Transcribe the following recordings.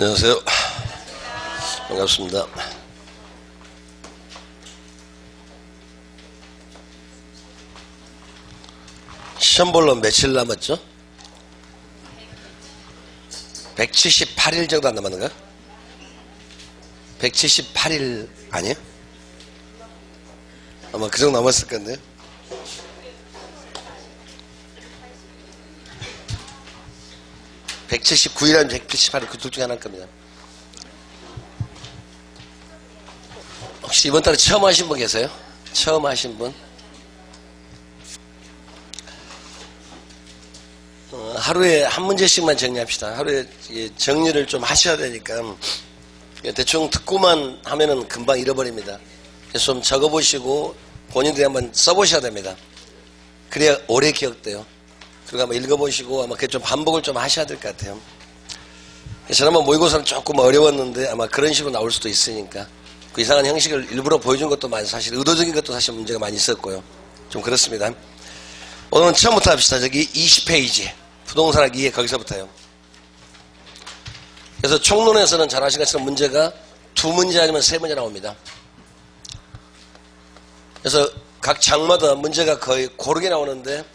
안녕하세요. 반갑습니다. 시험 볼러 며칠 남았죠? 178일 정도 안 남았는가? 178일 아니에요? 아마 그 정도 남았을 건데요. (179일) 아니면 178일 그 둘 중에 하나일 겁니다. 혹시 이번 달에 처음 하신 분 계세요? 처음 하신 분? 하루에 한 문제씩만 정리합시다. 하루에 정리를 좀 하셔야 되니까 대충 듣고만 하면은 금방 잃어버립니다. 그래서 좀 적어보시고 본인들이 한번 써보셔야 됩니다. 그래야 오래 기억돼요. 그리고 한번 읽어보시고 아마 좀 반복을 좀 하셔야 될 것 같아요. 지난번 모의고사는 조금 어려웠는데 아마 그런 식으로 나올 수도 있으니까 그 이상한 형식을 일부러 보여준 것도 많이 사실 의도적인 것도 사실 문제가 많이 있었고요. 좀 그렇습니다. 오늘은 처음부터 합시다. 저기 20페이지 부동산학 2에 거기서부터요. 그래서 총론에서는 잘 아시는 것처럼 문제가 2문제 아니면 3문제 나옵니다. 그래서 각 장마다 문제가 거의 고르게 나오는데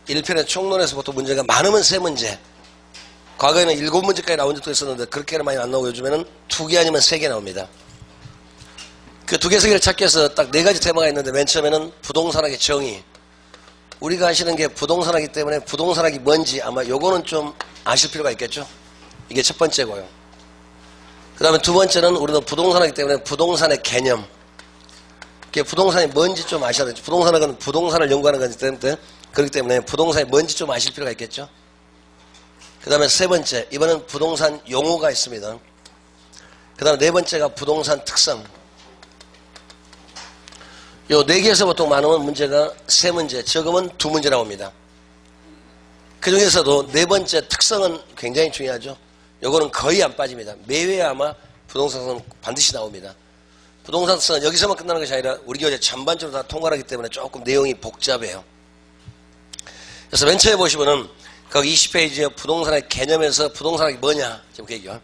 1편의 총론에서 보통 문제가 많으면 3문제, 과거에는 7문제까지 나온 적도 있었는데 그렇게는 많이 안 나오고 요즘에는 2개 아니면 3개 나옵니다. 그 2개, 3개를 찾기 위해서 딱 4가지 테마가 있는데 맨 처음에는 부동산학의 정의. 우리가 아시는 게 부동산학이기 때문에 부동산학이 뭔지 아마 요거는 좀 아실 필요가 있겠죠. 이게 첫 번째고요. 그 다음에 두 번째는 우리는 부동산학이기 때문에 부동산의 개념. 이게 부동산이 뭔지 좀 아셔야 되죠. 부동산학은 부동산을 연구하는 거기 때문에 그렇기 때문에 부동산이 뭔지 좀 아실 필요가 있겠죠. 그 다음에 세 번째, 이번엔 부동산 용어가 있습니다. 그 다음에 네 번째가 부동산 특성. 요 4개에서 보통 많으면 문제가 3문제, 적으면 2문제 나옵니다. 그 중에서도 네 번째 특성은 굉장히 중요하죠. 요거는 거의 안 빠집니다. 매회 아마 부동산 특성은 반드시 나옵니다. 부동산 특성은 여기서만 끝나는 것이 아니라 우리 교재 전반적으로 다 통과하기 때문에 조금 내용이 복잡해요. 그래서 맨 처음에 보시면은 거기 20페이지에 부동산의 개념에서 부동산학이 뭐냐 지금 그 얘기요.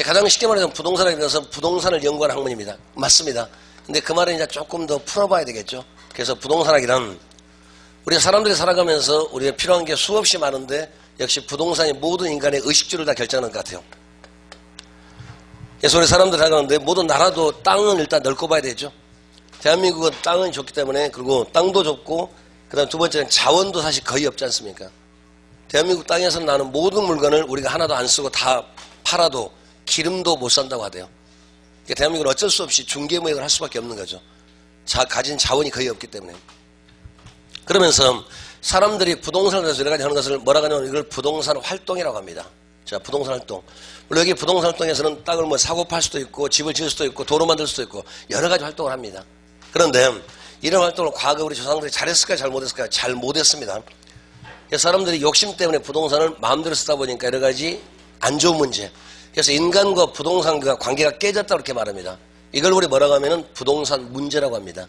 가장 쉽게 말하면 부동산학에 대해서 부동산을 연구하는 학문입니다. 맞습니다. 근데 그 말은 이제 조금 더 풀어봐야 되겠죠. 그래서 부동산학이란 우리가 사람들이 살아가면서 우리가 필요한 게 수없이 많은데 역시 부동산이 모든 인간의 의식주를 다 결정하는 것 같아요. 그래서 우리 사람들이 살아가는데 모든 나라도 땅은 일단 넓고 봐야 되죠. 대한민국은 땅은 좋기 때문에 그리고 땅도 좁고 그 다음 두 번째는 자원도 사실 거의 없지 않습니까? 대한민국 땅에서 나는 모든 물건을 우리가 하나도 안 쓰고 다 팔아도 기름도 못 산다고 하대요. 그러니까 대한민국은 어쩔 수 없이 중개무역을 할 수밖에 없는 거죠. 가진 자원이 거의 없기 때문에. 그러면서 사람들이 부동산에 대해서 여러 가지 하는 것을 뭐라고 하냐면 이걸 부동산 활동이라고 합니다. 자, 부동산 활동. 물론 여기 부동산 활동에서는 땅을 뭐 사고 팔 수도 있고 집을 지을 수도 있고 도로 만들 수도 있고 여러 가지 활동을 합니다. 그런데 이런 활동을 과거 우리 조상들이 잘했을까요? 잘못했을까요? 잘 못했습니다. 사람들이 욕심 때문에 부동산을 마음대로 쓰다 보니까 여러 가지 안 좋은 문제. 그래서 인간과 부동산과 관계가 깨졌다고 이렇게 말합니다. 이걸 우리 뭐라고 하면은 부동산 문제라고 합니다.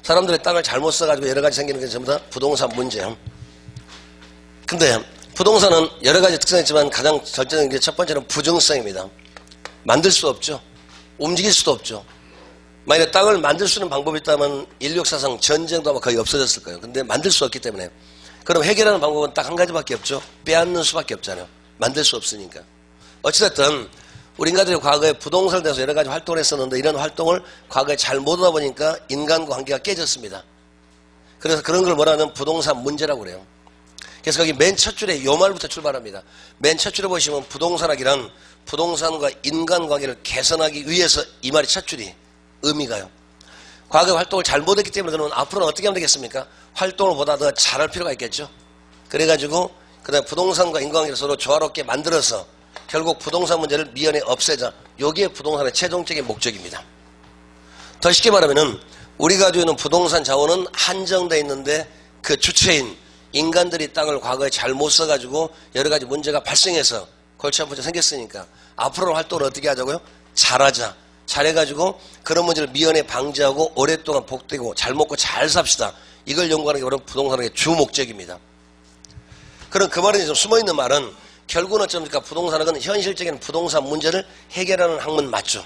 사람들이 땅을 잘못 써가지고 여러 가지 생기는 게 전부 다 부동산 문제예요. 근데 부동산은 여러 가지 특성이 있지만 가장 절대적인 게 첫 번째는 부정성입니다. 만들 수 없죠. 움직일 수도 없죠. 만약에 땅을 만들 수 있는 방법이 있다면 인류 역사상 전쟁도 아마 거의 없어졌을 거예요. 근데 만들 수 없기 때문에. 그럼 해결하는 방법은 딱 한 가지밖에 없죠. 빼앗는 수밖에 없잖아요. 만들 수 없으니까. 어찌됐든 우리 인간들이 과거에 부동산에 대해서 여러 가지 활동을 했었는데 이런 활동을 과거에 잘 못하다 보니까 인간과 관계가 깨졌습니다. 그래서 그런 걸 뭐라 하면 부동산 문제라고 그래요. 그래서 거기 맨 첫 줄에 요 말부터 출발합니다. 맨 첫 줄에 보시면 부동산학이란 부동산과 인간관계를 개선하기 위해서 이 말이 첫 줄이 의미가요. 과거에 활동을 잘 못했기 때문에 그러면 앞으로는 어떻게 하면 되겠습니까? 활동을 보다 더 잘할 필요가 있겠죠. 그래가지고 그다음에 부동산과 인간관계를 서로 조화롭게 만들어서 결국 부동산 문제를 미연에 없애자. 여기에 부동산의 최종적인 목적입니다. 더 쉽게 말하면은 우리가 가지고 있는 부동산 자원은 한정되어 있는데 그 주체인 인간들이 땅을 과거에 잘못 써가지고 여러 가지 문제가 발생해서 골치 아픈 문제가 생겼으니까 앞으로 활동을 어떻게 하자고요? 잘하자. 잘해가지고 그런 문제를 미연에 방지하고 오랫동안 복되고 잘 먹고 잘 삽시다. 이걸 연구하는 게 바로 부동산의 주 목적입니다. 그럼 그 말이 좀 숨어있는 말은 결국은 어쩌니까 부동산학은 현실적인 부동산 문제를 해결하는 학문 맞죠.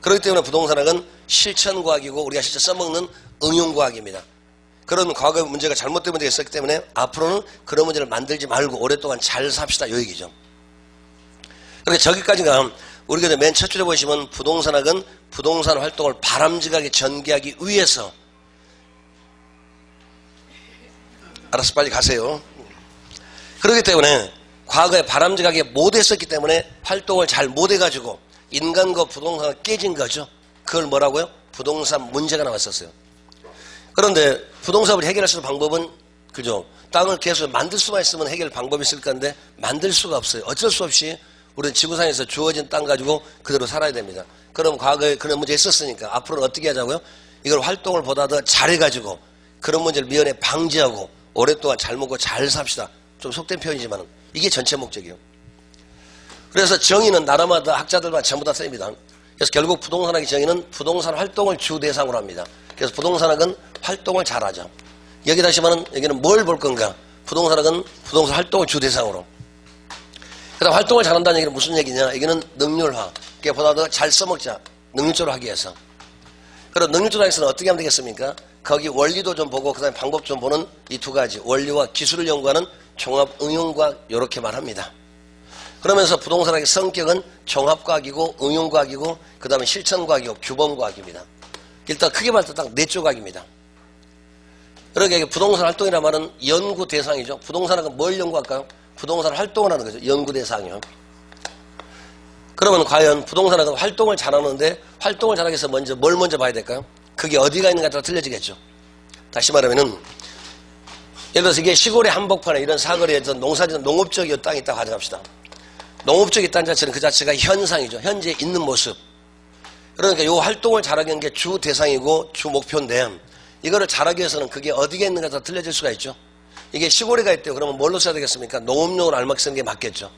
그렇기 때문에 부동산학은 실천과학이고 우리가 실제 써먹는 응용과학입니다. 그런 과거의 문제가 잘못된 문제가 있었기 때문에 앞으로는 그런 문제를 만들지 말고 오랫동안 잘 삽시다 이 얘기죠. 그러니까 저기까지가 우리가 맨 첫 줄에 보시면 부동산학은 부동산 활동을 바람직하게 전개하기 위해서 알았어 빨리 가세요. 그렇기 때문에 과거에 바람직하게 못했었기 때문에 활동을 잘 못해가지고 인간과 부동산이 깨진 거죠. 그걸 뭐라고요? 부동산 문제가 나왔었어요. 그런데 부동산을 해결할 수 있는 방법은 그죠? 땅을 계속 만들 수만 있으면 해결 방법이 있을 건데 만들 수가 없어요. 어쩔 수 없이 우리는 지구상에서 주어진 땅 가지고 그대로 살아야 됩니다. 그럼 과거에 그런 문제 있었으니까 앞으로는 어떻게 하자고요? 이걸 활동을 보다 더 잘해가지고 그런 문제를 미연에 방지하고 오랫동안 잘 먹고 잘 삽시다. 좀 속된 표현이지만 이게 전체 목적이에요. 그래서 정의는 나라마다 학자들마다 전부 다 씁니다. 그래서 결국 부동산학의 정의는 부동산 활동을 주 대상으로 합니다. 그래서 부동산학은 활동을 잘하죠. 여기 다시만은 여기는 뭘 볼 건가? 부동산학은 부동산 활동을 주 대상으로. 그다음 활동을 잘한다는 얘기는 무슨 얘기냐? 여기는 능률화. 그게 보다 더 잘 써먹자. 능률적으로 하기 위해서. 그럼 능률적으로 하기 위해서는 어떻게 하면 되겠습니까? 거기 원리도 좀 보고 그다음에 방법 좀 보는 이 두 가지. 원리와 기술을 연구하는 종합응용과학 이렇게 말합니다. 그러면서 부동산학의 성격은 종합과학이고 응용과학이고 그 다음에 실천과학이고 규범과학입니다. 일단 크게 말해서 딱 네 조각입니다. 그러니까 부동산 활동이라는 말은 연구 대상이죠. 부동산학은 뭘 연구할까요? 부동산 활동을 하는 거죠. 연구 대상이요. 그러면 과연 부동산학은 활동을 잘하는데 활동을 잘하기 위해서 먼저 뭘 먼저 봐야 될까요? 그게 어디가 있는가에 따라 틀려지겠죠. 다시 말하면은 예를 들어서 이게 시골의 한복판에 이런 사거리에서 농사짓는 농업적인 땅이 있다고 가정합시다. 농업적인 땅 자체는 그 자체가 현상이죠. 현재 있는 모습. 그러니까 이 활동을 잘하기 위한 게 주 대상이고 주 목표인데 이거를 잘하기 위해서는 그게 어디에 있는가 다 틀려질 수가 있죠. 이게 시골에 가 있대요. 그러면 뭘로 써야 되겠습니까? 농업용으로 알맞게 쓰는 게 맞겠죠.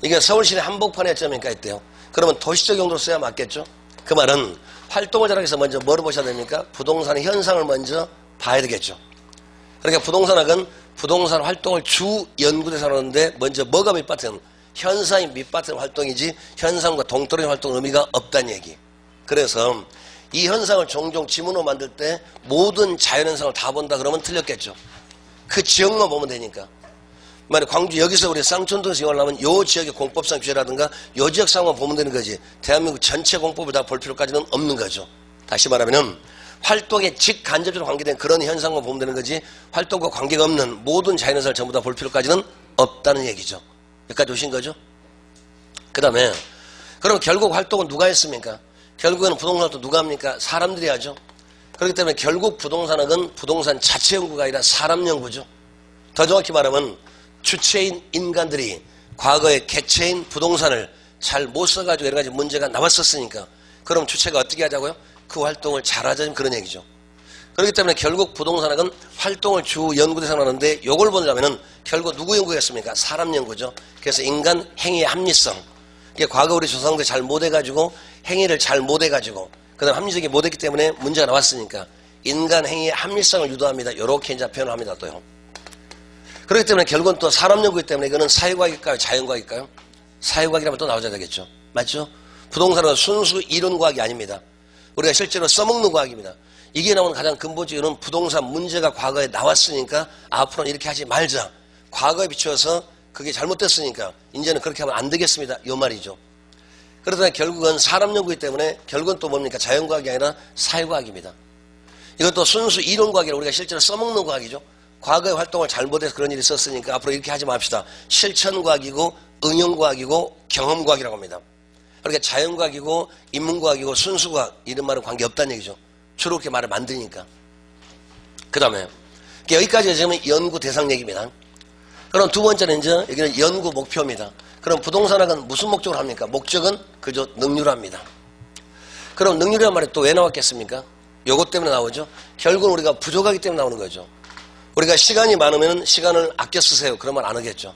이게 서울시내 한복판에 점이니까 있대요. 그러면 도시적 용도로 써야 맞겠죠. 그 말은 활동을 잘하기 위해서 먼저 뭐를 보셔야 됩니까? 부동산의 현상을 먼저 봐야 되겠죠. 그러니까 부동산학은 부동산 활동을 주 연구 대상으로 하는데 먼저 뭐가 밑바탕? 현상이 밑바탕 활동이지 현상과 동떨어진 활동은 의미가 없다는 얘기. 그래서 이 현상을 종종 지문으로 만들 때 모든 자연현상을 다 본다 그러면 틀렸겠죠. 그 지역만 보면 되니까. 만약 광주 여기서 우리 쌍촌동에서 영화를 하면 요 지역의 공법상 규제라든가 요 지역 상황만 보면 되는 거지 대한민국 전체 공법을 다 볼 필요까지는 없는 거죠. 다시 말하면은 활동에 직간접적으로 관계된 그런 현상만 보면 되는 거지 활동과 관계가 없는 모든 자연현상을 전부 다 볼 필요까지는 없다는 얘기죠. 여기까지 오신 거죠? 그 다음에 그럼 결국 활동은 누가 했습니까? 결국에는 부동산도 누가 합니까? 사람들이 하죠. 그렇기 때문에 결국 부동산학은 부동산 자체 연구가 아니라 사람 연구죠. 더 정확히 말하면 주체인 인간들이 과거의 객체인 부동산을 잘 못 써가지고 여러 가지 문제가 나왔었으니까 그럼 주체가 어떻게 하자고요? 그 활동을 잘하자는 그런 얘기죠. 그렇기 때문에 결국 부동산학은 활동을 주 연구 대상으로 하는데 이걸 보려면은 결국 누구 연구겠습니까? 사람 연구죠. 그래서 인간 행위의 합리성. 이게 과거 우리 조상들이 잘 못해가지고 행위를 잘 못해가지고 그 다음 합리적이 못했기 때문에 문제가 나왔으니까 인간 행위의 합리성을 유도합니다. 이렇게 이제 표현을 합니다. 또요. 그렇기 때문에 결국은 또 사람 연구이기 때문에 이거는 사회과학일까요? 자연과학일까요? 사회과학이라면 또 나오셔야 되겠죠. 맞죠? 부동산은 순수 이론과학이 아닙니다. 우리가 실제로 써먹는 과학입니다. 이게 나오는 가장 근본적인 부동산 문제가 과거에 나왔으니까 앞으로는 이렇게 하지 말자. 과거에 비추어서 그게 잘못됐으니까 이제는 그렇게 하면 안 되겠습니다. 이 말이죠. 그러다 결국은 사람 연구이기 때문에 결국은 또 뭡니까? 자연과학이 아니라 사회과학입니다. 이것도 순수 이론과학이라 우리가 실제로 써먹는 과학이죠. 과거의 활동을 잘못해서 그런 일이 있었으니까 앞으로 이렇게 하지 맙시다. 실천과학이고 응용과학이고 경험과학이라고 합니다. 그러니까 자연과학이고 인문과학이고 순수과학 이런 말은 관계없다는 얘기죠. 주로 그렇게 말을 만드니까. 그 다음에 여기까지 지금 연구 대상 얘기입니다. 그럼 두 번째는 이제 여기는 연구 목표입니다. 그럼 부동산학은 무슨 목적으로 합니까? 목적은 그저 능률화입니다. 그럼 능률이라는 말이 또 왜 나왔겠습니까? 요것 때문에 나오죠. 결국은 우리가 부족하기 때문에 나오는 거죠. 우리가 시간이 많으면 시간을 아껴 쓰세요. 그런 말 안 하겠죠.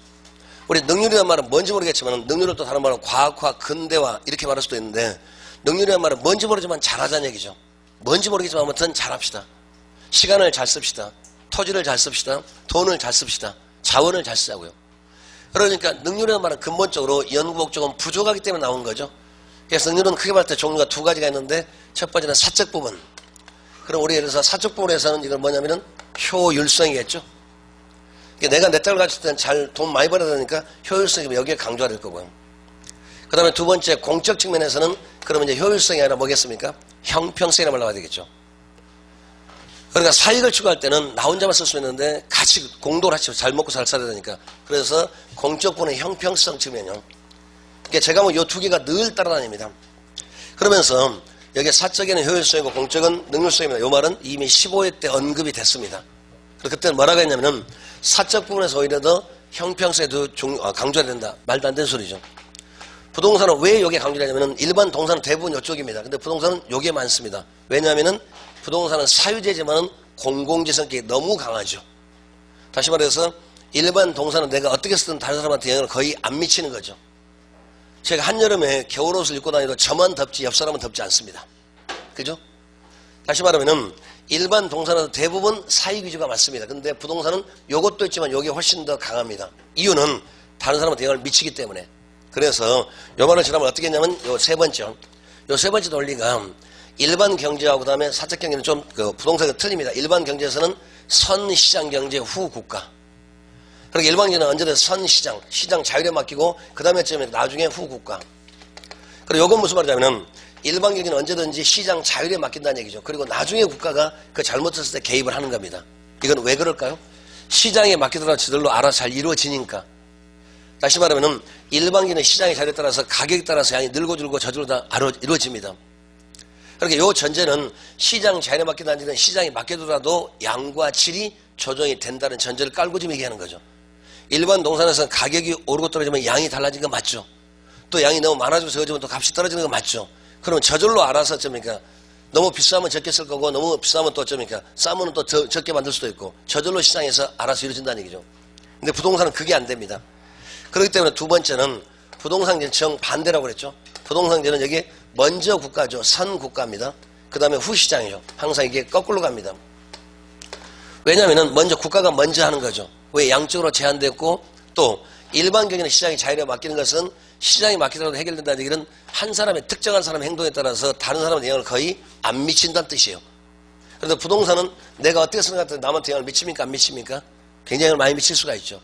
우리 능률이라는 말은 뭔지 모르겠지만 능률을 또 다른 말은 과학화, 근대화 이렇게 말할 수도 있는데 능률이라는 말은 뭔지 모르지만 잘하자는 얘기죠. 뭔지 모르겠지만 아무튼 잘합시다. 시간을 잘 씁시다. 토지를 잘 씁시다. 돈을 잘 씁시다. 자원을 잘 쓰자고요. 그러니까 능률이라는 말은 근본적으로 연구 목적은 부족하기 때문에 나온 거죠. 그래서 능률은 크게 봤을 때 종류가 두 가지가 있는데 첫 번째는 사적 부분. 그럼 우리 예를 들어서 사적 부분에서는 이건 뭐냐면은 효율성이겠죠. 내가 내 땅을 가질 때는 잘 돈 많이 벌어야 되니까 효율성이 여기에 강조가 될 거고요. 그 다음에 두 번째 공적 측면에서는 그러면 이제 효율성이 아니라 뭐겠습니까? 형평성이라 말로 해야 되겠죠. 그러니까 사익을 추구할 때는 나 혼자만 쓸 수 있는데 같이 공동으로 같이 잘 먹고 잘 살아야 되니까 그래서 공적 부분의 형평성 측면이요. 그러니까 제가 뭐 요 두 개가 늘 따라다닙니다. 그러면서 여기 사적에는 효율성이고 공적은 능률성입니다. 요 말은 이미 15회 때 언급이 됐습니다. 그때는 뭐라고 했냐면은 사적 부분에서 오히려 더 형평성에도 강조해야 된다. 말도 안 되는 소리죠. 부동산은 왜 여기에 강조하냐면은 일반 동산은 대부분 이쪽입니다. 근데 부동산은 여기에 많습니다. 왜냐하면은 부동산은 사유재지만은 공공재 성격이 너무 강하죠. 다시 말해서 일반 동산은 내가 어떻게 쓰든 다른 사람한테 영향을 거의 안 미치는 거죠. 제가 한여름에 겨울옷을 입고 다니도 저만 덥지 옆 사람은 덥지 않습니다. 그죠? 다시 말하면은 일반 동산은 대부분 사익 위주가 많습니다. 근데 부동산은 요것도 있지만 요게 훨씬 더 강합니다. 이유는 다른 사람한테 영향을 미치기 때문에. 그래서 요 말을 지나면 어떻게 했냐면 요 세 번째 논리가 일반 경제하고 그다음에 사적 경제는 좀 부동산이 틀립니다. 일반 경제에서는 선시장 경제 후 국가. 그러니까 일반 경제는 언제든 선시장, 시장 자율에 맡기고 그 다음에 나중에 후 국가. 그리고 요건 무슨 말이냐면은 일반 경제는 언제든지 시장 자율에 맡긴다는 얘기죠. 그리고 나중에 국가가 그 잘못했을 때 개입을 하는 겁니다. 이건 왜 그럴까요? 시장에 맡기더라도 저절로 알아서 잘 이루어지니까. 다시 말하면은 일반 경제는 시장의 자율에 따라서 가격에 따라서 양이 늘고 줄고 저절로 다 이루어집니다. 그러니까 요 전제는 시장 자율에 맡긴다는 얘기는 시장에 맡겨두더라도 양과 질이 조정이 된다는 전제를 깔고 지금 얘기하는 거죠. 일반 동산에서는 가격이 오르고 떨어지면 양이 달라진 거 맞죠. 또 양이 너무 많아지고 적어지면 또 값이 떨어지는 거 맞죠. 그러면 저절로 알아서 어쩌니까 너무 비싸면 적게 쓸 거고 너무 비싸면 또 어쩌니까 싸면 또 적게 만들 수도 있고 저절로 시장에서 알아서 이루어진다는 얘기죠. 근데 부동산은 그게 안 됩니다. 그렇기 때문에 두 번째는 부동산계는 정반대라고 그랬죠. 부동산계는 여기 먼저 국가죠. 선국가입니다. 그 다음에 후 시장이죠. 항상 이게 거꾸로 갑니다. 왜냐하면 먼저 국가가 먼저 하는 거죠. 왜 양쪽으로 제한됐고 또 일반 경제는 시장이 자율에 맡기는 것은 시장이 맡기더라도 해결된다는 얘기는 한 사람의 특정한 사람의 행동에 따라서 다른 사람의 영향을 거의 안 미친다는 뜻이에요. 그래서 부동산은 내가 어떻게 생각할 때 남한테 영향을 미칩니까? 안 미칩니까? 굉장히 많이 미칠 수가 있죠.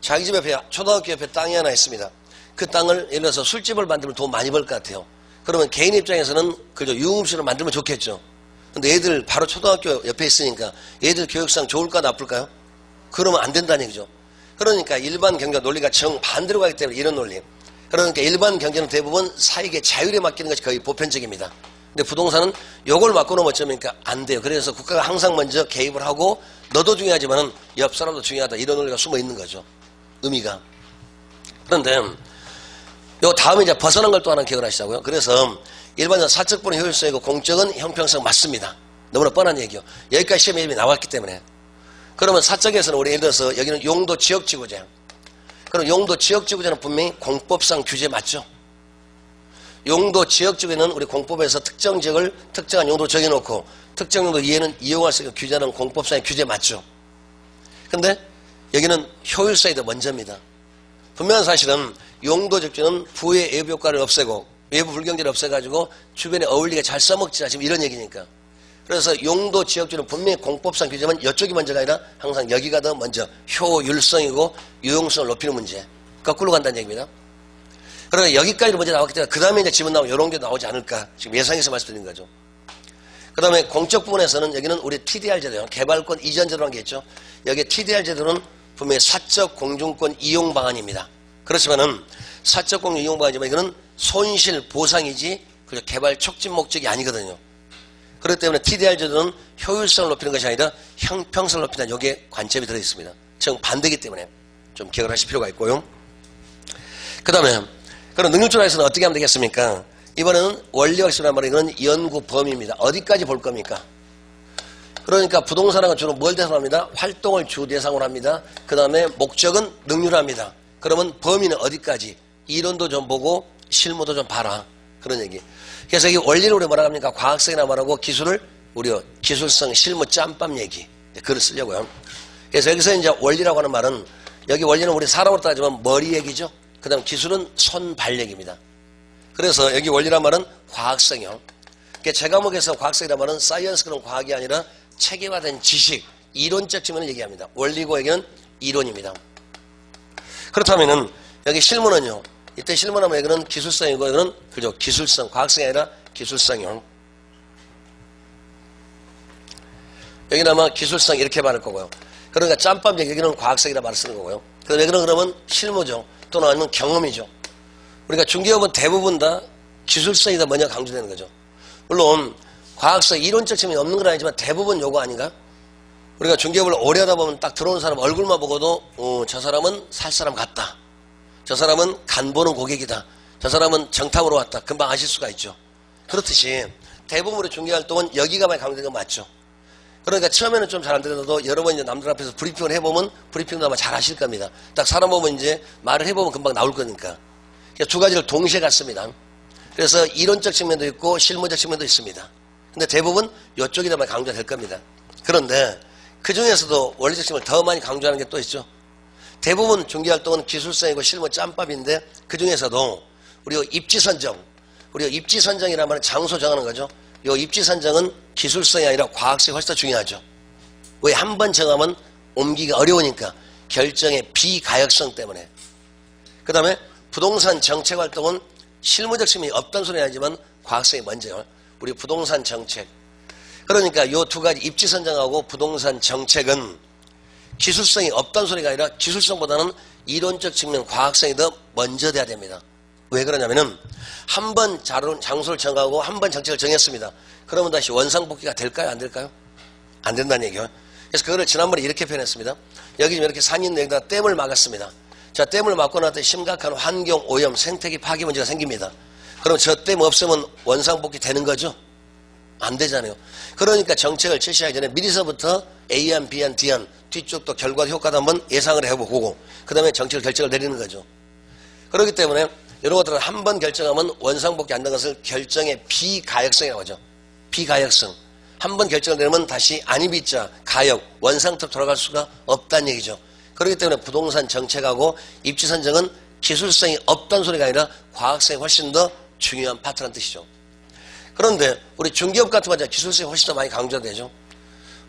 자기 집 옆에 초등학교 옆에 땅이 하나 있습니다. 그 땅을 예를 들어서 술집을 만들면 돈 많이 벌 것 같아요. 그러면 개인 입장에서는 그저 유흥시설을 만들면 좋겠죠. 근데 애들 바로 초등학교 옆에 있으니까 애들 교육상 좋을까 나쁠까요? 그러면 안 된다는 얘기죠. 그러니까 일반 경제 논리가 정반대로 가기 때문에 이런 논리. 그러니까 일반 경제는 대부분 사익의 자율에 맡기는 것이 거의 보편적입니다. 근데 부동산은 요걸 맡고는 어쩌니까 안 돼요. 그래서 국가가 항상 먼저 개입을 하고 너도 중요하지만은 옆 사람도 중요하다. 이런 논리가 숨어 있는 거죠. 의미가. 그런데 요 다음에 이제 벗어난 걸 또 하나 기억을 하시자고요. 그래서 일반적으로 사적 부분의 효율성이고 공적은 형평성 맞습니다. 너무나 뻔한 얘기요. 여기까지 시험에 이미 나왔기 때문에. 그러면 사적에서는 우리 예를 들어서 여기는 용도 지역지구제. 그럼 용도 지역지구제는 분명히 공법상 규제 맞죠? 용도 지역지구에는 우리 공법에서 특정 지역을 특정한 용도로 정해놓고 특정 용도 이해는 이용할 수 있는 규제는 공법상의 규제 맞죠? 근데 여기는 효율성이 더 먼저입니다. 분명한 사실은 용도 지역주는 부의 외부 효과를 없애고 외부 불경제를 없애가지고 주변에 어울리게 잘 써먹자 지금 이런 얘기니까. 그래서 용도 지역주는 분명히 공법상 규제면 이쪽이 먼저가 아니라 항상 여기가 더 먼저 효율성이고 유용성을 높이는 문제. 거꾸로 간다는 얘기입니다. 그러나 여기까지 먼저 나왔기 때문에 그 다음에 이제 지문 나오면 이런 게 나오지 않을까 지금 예상해서 말씀드린 거죠. 그 다음에 공적 부분에서는 여기는 우리 TDR 제도요. 개발권 이전 제도라는 게 있죠. 여기 TDR 제도는 분명히 사적 공중권 이용 방안입니다. 그렇지만은 사적 공중 이용 방안이지만 이거는 손실 보상이지 그저 개발 촉진 목적이 아니거든요. 그렇기 때문에 TDR 제도는 효율성을 높이는 것이 아니라 형평성을 높이는 여기에 관점이 들어있습니다. 정반대이기 때문에 좀 기억을 하실 필요가 있고요. 그 다음에 그럼 능률조사에서는 어떻게 하면 되겠습니까? 이번에는 원리와 기술이란 말은 이건 연구 범위입니다. 어디까지 볼 겁니까? 그러니까 부동산은 주로 뭘 대상으로 합니다? 활동을 주 대상으로 합니다. 그 다음에 목적은 능률합니다. 그러면 범위는 어디까지? 이론도 좀 보고 실무도 좀 봐라. 그런 얘기. 그래서 이 원리를 우리 뭐라 합니까? 과학성이나 말하고 기술을 우리 기술성 실무 짬밥 얘기. 글을 쓰려고요. 그래서 여기서 이제 원리라고 하는 말은 여기 원리는 우리 사람으로 따지면 머리 얘기죠. 그 다음 기술은 손, 발 얘기입니다. 그래서 여기 원리란 말은 과학성형. 그러니까 제 과목에서 과학성이란 말은 사이언스 그런 과학이 아니라 체계화된 지식, 이론적 측면을 얘기합니다. 원리고 여기는 이론입니다. 그렇다면은 여기 실무는요. 이때 실무하면 여기는 기술성이고 여기는 그죠? 기술성, 과학성이 아니라 기술성형. 여기는 아마 기술성 이렇게 말할 거고요. 그러니까 짬밥 여기는 과학성이라 말을 쓰는 거고요. 그래서 여기는 그러면 실무죠. 또는 아니면 경험이죠. 우리가 중개업은 대부분 다 기술성이 더 먼저 강조되는 거죠. 물론 과학성, 이론적 측면이 없는 건 아니지만 대부분 요거 아닌가? 우리가 중개업을 오래 하다 보면 딱 들어오는 사람 얼굴만 보고도 저 사람은 살 사람 같다. 저 사람은 간 보는 고객이다. 저 사람은 정탐으로 왔다. 금방 아실 수가 있죠. 그렇듯이 대부분 우리 중개활동은 여기가 많이 강조되는 건 맞죠. 그러니까 처음에는 좀 잘 안 되더라도 여러 번 이제 남들 앞에서 브리핑을 해보면 브리핑도 아마 잘 하실 겁니다. 딱 사람 보면 이제 말을 해보면 금방 나올 거니까. 두 가지를 동시에 갔습니다. 그래서 이론적 측면도 있고 실무적 측면도 있습니다. 근데 대부분 이쪽이 더 많이 강조가 될 겁니다. 그런데 그 중에서도 원리적 측면을 더 많이 강조하는 게 또 있죠. 대부분 중개활동은 기술성이고 실무 짬밥인데 그 중에서도 우리가 입지선정이라는 말은 장소 정하는 거죠. 요 입지선정은 기술성이 아니라 과학성이 훨씬 더 중요하죠. 왜 한 번 정하면 옮기기가 어려우니까 결정의 비가역성 때문에. 그 다음에 부동산 정책활동은 실무적 측면이 없다는 소리는 아니지만 과학성이 먼저요. 우리 부동산 정책. 그러니까 요 두 가지 입지선정하고 부동산 정책은 기술성이 없다는 소리가 아니라 기술성보다는 이론적 측면 과학성이 더 먼저 돼야 됩니다. 왜 그러냐면은 한 번 장소를 정하고 한 번 정책을 정했습니다. 그러면 다시 원상복귀가 될까요? 안 될까요? 안 된다는 얘기요. 그래서 그거를 지난번에 이렇게 표현했습니다. 여기 지금 이렇게 산 있는 여기다가 댐을 막았습니다. 자, 댐을 막고 나서 심각한 환경 오염, 생태계 파괴 문제가 생깁니다. 그럼 저 댐 없으면 원상복귀 되는 거죠? 안 되잖아요. 그러니까 정책을 실시하기 전에 미리서부터 A안, B안, D안 뒤쪽도 결과 효과도 한번 예상을 해보고 그 다음에 정책을 결정을 내리는 거죠. 그렇기 때문에 이런 것들은 한 번 결정하면 원상복귀 안 되는 것을 결정의 비가역성이라고 하죠. 비가역성. 한 번 결정을 내리면 다시 안입이자 가역, 원상태로 돌아갈 수가 없다는 얘기죠. 그렇기 때문에 부동산 정책하고 입지선정은 기술성이 없다는 소리가 아니라 과학성이 훨씬 더 중요한 파트라는 뜻이죠. 그런데 우리 중개업 같은 거 기술성이 훨씬 더 많이 강조되죠.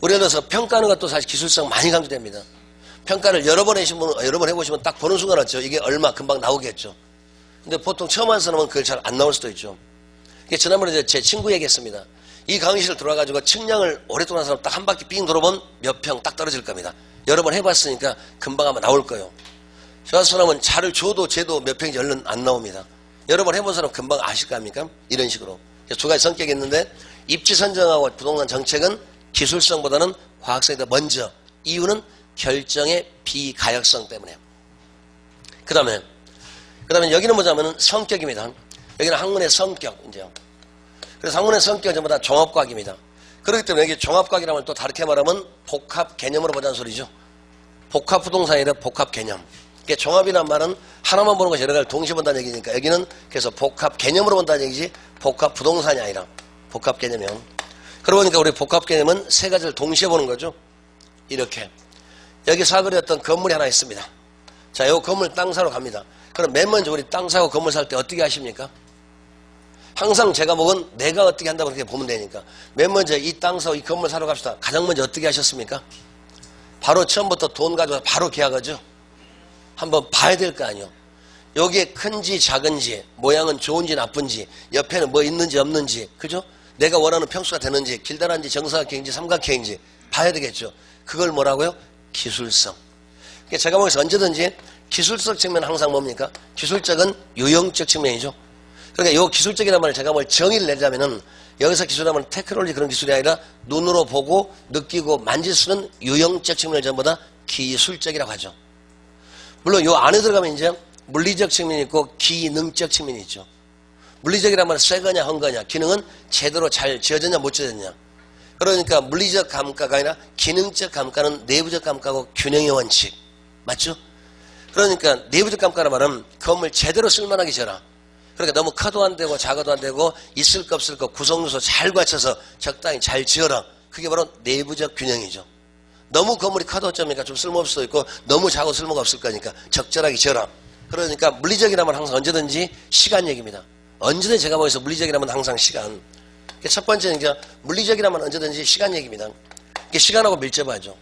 우리 예를 들어서 평가하는 것도 사실 기술성 많이 강조됩니다. 평가를 여러 번 해보시면 딱 보는 순간 알죠. 이게 얼마 금방 나오겠죠. 근데 보통 처음 하는 사람은 그걸 잘 안 나올 수도 있죠. 지난번에 제 친구 얘기했습니다. 이 강의실 들어와가지고 측량을 오랫동안 한 사람 딱 한 바퀴 삥 돌아보면 몇 평 딱 떨어질 겁니다. 여러 번 해봤으니까 금방 아마 나올 거예요. 저 같은 사람은 차를 줘도 재도 몇 평인지 얼른 안 나옵니다. 여러 번 해본 사람 금방 아실 거 아닙니까? 이런 식으로. 두 가지 성격이 있는데 입지 선정하고 부동산 정책은 기술성보다는 과학성이 더 먼저. 이유는 결정의 비가역성 때문에. 그 다음에 여기는 뭐냐면 성격입니다. 여기는 학문의 성격, 이제요. 그래서 학문의 성격은 전부 다 종합과학입니다. 그렇기 때문에 여기 종합과학이라면 또 다르게 말하면 복합 개념으로 보자는 소리죠. 복합 부동산이 아니라 복합 개념. 그러니까 종합이란 말은 하나만 보는 것이 여러 가지를 동시에 본다는 얘기니까 여기는 그래서 복합 개념으로 본다는 얘기지 복합 부동산이 아니라 복합 개념이요. 그러고 보니까 우리 복합 개념은 세 가지를 동시에 보는 거죠. 이렇게. 여기 사거리에 어떤 건물이 하나 있습니다. 자, 이 건물 땅 사러 갑니다. 그럼 맨 먼저 우리 땅 사고 건물 살 때 어떻게 하십니까? 항상 제가 먹은 내가 어떻게 한다고 그렇게 보면 되니까 맨 먼저 이 땅 사고 이 건물 사러 갑시다. 가장 먼저 어떻게 하셨습니까? 바로 처음부터 돈 가져와서 바로 계약하죠. 한번 봐야 될 거 아니에요. 여기에 큰지 작은지 모양은 좋은지 나쁜지 옆에는 뭐 있는지 없는지 그죠? 내가 원하는 평수가 되는지 길다란지 정사각형인지 삼각형인지 봐야 되겠죠. 그걸 뭐라고요? 기술성. 그러니까 제가 보기에서 언제든지 기술적 측면은 항상 뭡니까? 기술적은 유형적 측면이죠. 그러니까 이 기술적이라는 말을 제가 뭘 정의를 내자면은 여기서 기술하면 테크놀로지 그런 기술이 아니라 눈으로 보고 느끼고 만질 수 있는 유형적 측면을 전부 다 기술적이라고 하죠. 물론 요 안에 들어가면 이제 물리적 측면이 있고 기능적 측면이 있죠. 물리적이라는 말은 새 거냐 헌 거냐 기능은 제대로 잘 지어졌냐 못 지어졌냐. 그러니까 물리적 감가가 아니라 기능적 감가는 내부적 감가고 균형의 원칙. 맞죠? 그러니까 내부적 감가란 말은 건물 제대로 쓸만하게 지어라. 그러니까 너무 커도 안 되고 작아도 안 되고 있을 거 없을 거 구성요소 잘 갖춰서 적당히 잘 지어라. 그게 바로 내부적 균형이죠. 너무 건물이 커도 어쩌니까 좀 쓸모없을 수도 있고 너무 작아도 쓸모가 없을 거니까 적절하게 지어라. 그러니까 물리적이라면 항상 언제든지 시간 얘기입니다. 언제든지 제가 보기에서 물리적이라면 항상 시간. 첫 번째는 이제 물리적이라면 언제든지 시간 얘기입니다. 시간하고 밀접하죠.